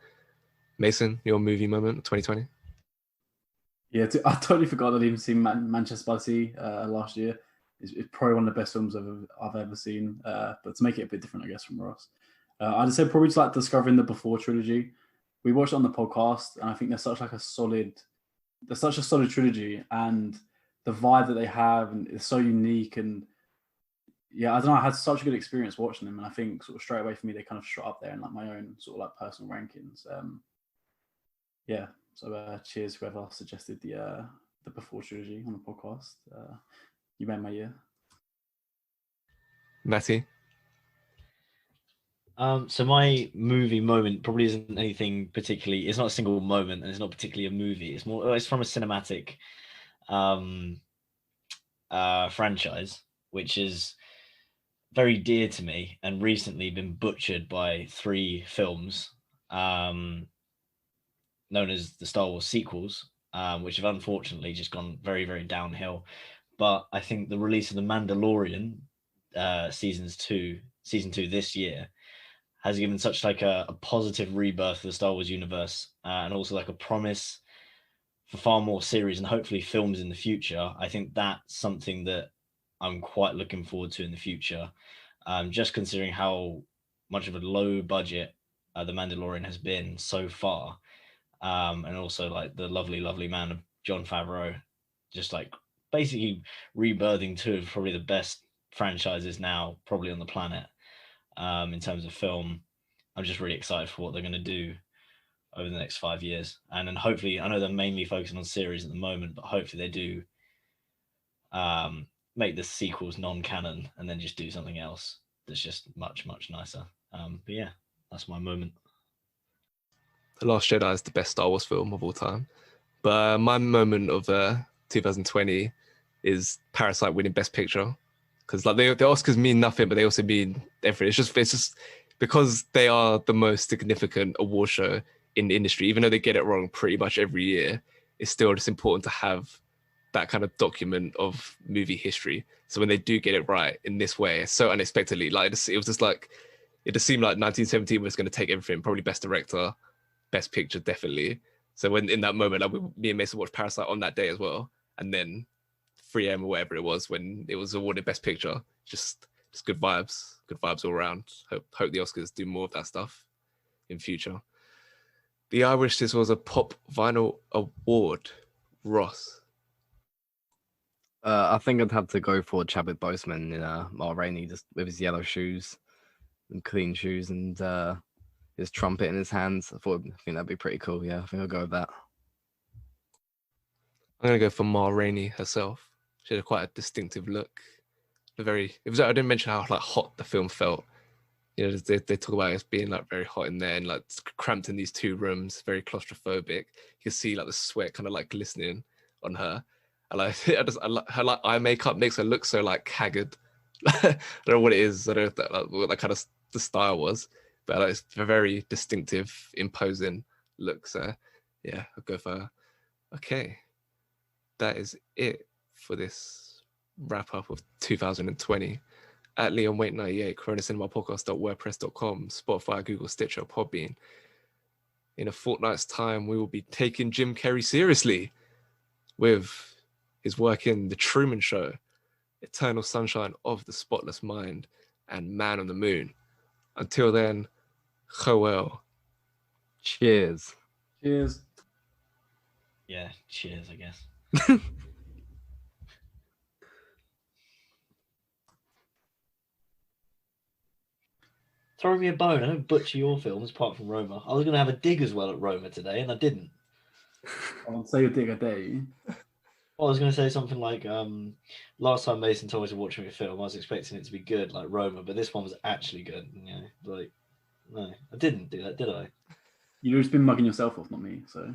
S3: Mason, your movie moment, 2020.
S4: Yeah, I totally forgot that I'd even seen Manchester by the Sea last year. It's probably one of the best films I've ever seen. But to make it a bit different, I guess, from Ross, I'd say probably just like discovering the Before trilogy. We watched it on the podcast, and I think they're such a solid trilogy, and the vibe that they have and it's so unique. And yeah, I don't know, I had such a good experience watching them, and I think sort of straight away for me they kind of shot up there in like my own sort of like personal rankings. Yeah, so cheers whoever suggested the Before trilogy on the podcast. You made my year.
S3: Matty.
S6: So my movie moment probably isn't anything particularly. It's not a single moment, and it's not particularly a movie. It's more. It's from a cinematic franchise, which is very dear to me, and recently been butchered by 3 films, known as the Star Wars sequels, which have unfortunately just gone very, very downhill. But I think the release of The Mandalorian, season 2 this year, has given such like a positive rebirth for the Star Wars universe, and also like a promise for far more series and hopefully films in the future. I think that's something that I'm quite looking forward to in the future. Just considering how much of a low budget The Mandalorian has been so far, and also like the lovely, lovely man of Jon Favreau, just like basically rebirthing 2 of probably the best franchises now probably on the planet. In terms of film, I'm just really excited for what they're going to do over the next 5 years. And then hopefully, I know they're mainly focusing on series at the moment, but hopefully they do make the sequels non-canon and then just do something else that's just much, much nicer. But yeah, that's my moment.
S3: The Last Jedi is the best Star Wars film of all time. But my moment of 2020 is Parasite winning Best Picture. Because like the Oscars mean nothing, but they also mean everything. It's just because they are the most significant award show in the industry. Even though they get it wrong pretty much every year, it's still just important to have that kind of document of movie history. So when they do get it right in this way, so unexpectedly, like it was just like it just seemed like 1917 was going to take everything. Probably Best Director, Best Picture, definitely. So when in that moment, like me and Mason watched Parasite on that day as well, and then 3 a.m. or whatever it was when it was awarded Best Picture. Just good vibes all around. Hope the Oscars do more of that stuff in future. The I wish this was a pop vinyl award. Ross.
S5: I think I'd have to go for Chadwick Boseman in Rainey, just with his yellow shoes and clean shoes and his trumpet in his hands. I think that'd be pretty cool. Yeah, I think I'll go with that.
S3: I'm gonna go for Rainey herself. She had quite a distinctive look. I didn't mention how like hot the film felt. You know, they talk about it being like very hot in there and like cramped in these 2 rooms, very claustrophobic. You can see like the sweat kind of like glistening on her. And like her like eye makeup makes her look so like haggard. I don't know what it is. I don't know what that kind of the style was, but it's a very distinctive, imposing look. So yeah, I'll go for her. Okay, that is it for this wrap up of 2020. At Leon Wait 98, coronacinimatopodcast.wordpress.com, Spotify, Google, Stitcher, Podbean. In a fortnight's time, we will be taking Jim Carrey seriously with his work in The Truman Show, Eternal Sunshine of the Spotless Mind, and Man on the Moon. Until then, farewell.
S5: Cheers.
S4: Cheers.
S6: Yeah, cheers, I guess. Throw me a bone. I don't butcher your films apart from Roma. I was going to have a dig as well at Roma today, and I didn't.
S4: I'll say a dig a day.
S6: Well, I was going to say something like, last time Mason told me to watch a film, I was expecting it to be good, like Roma, but this one was actually good. You know, like, no, I didn't do that, did I?
S4: You've just been mugging yourself off, not me, so.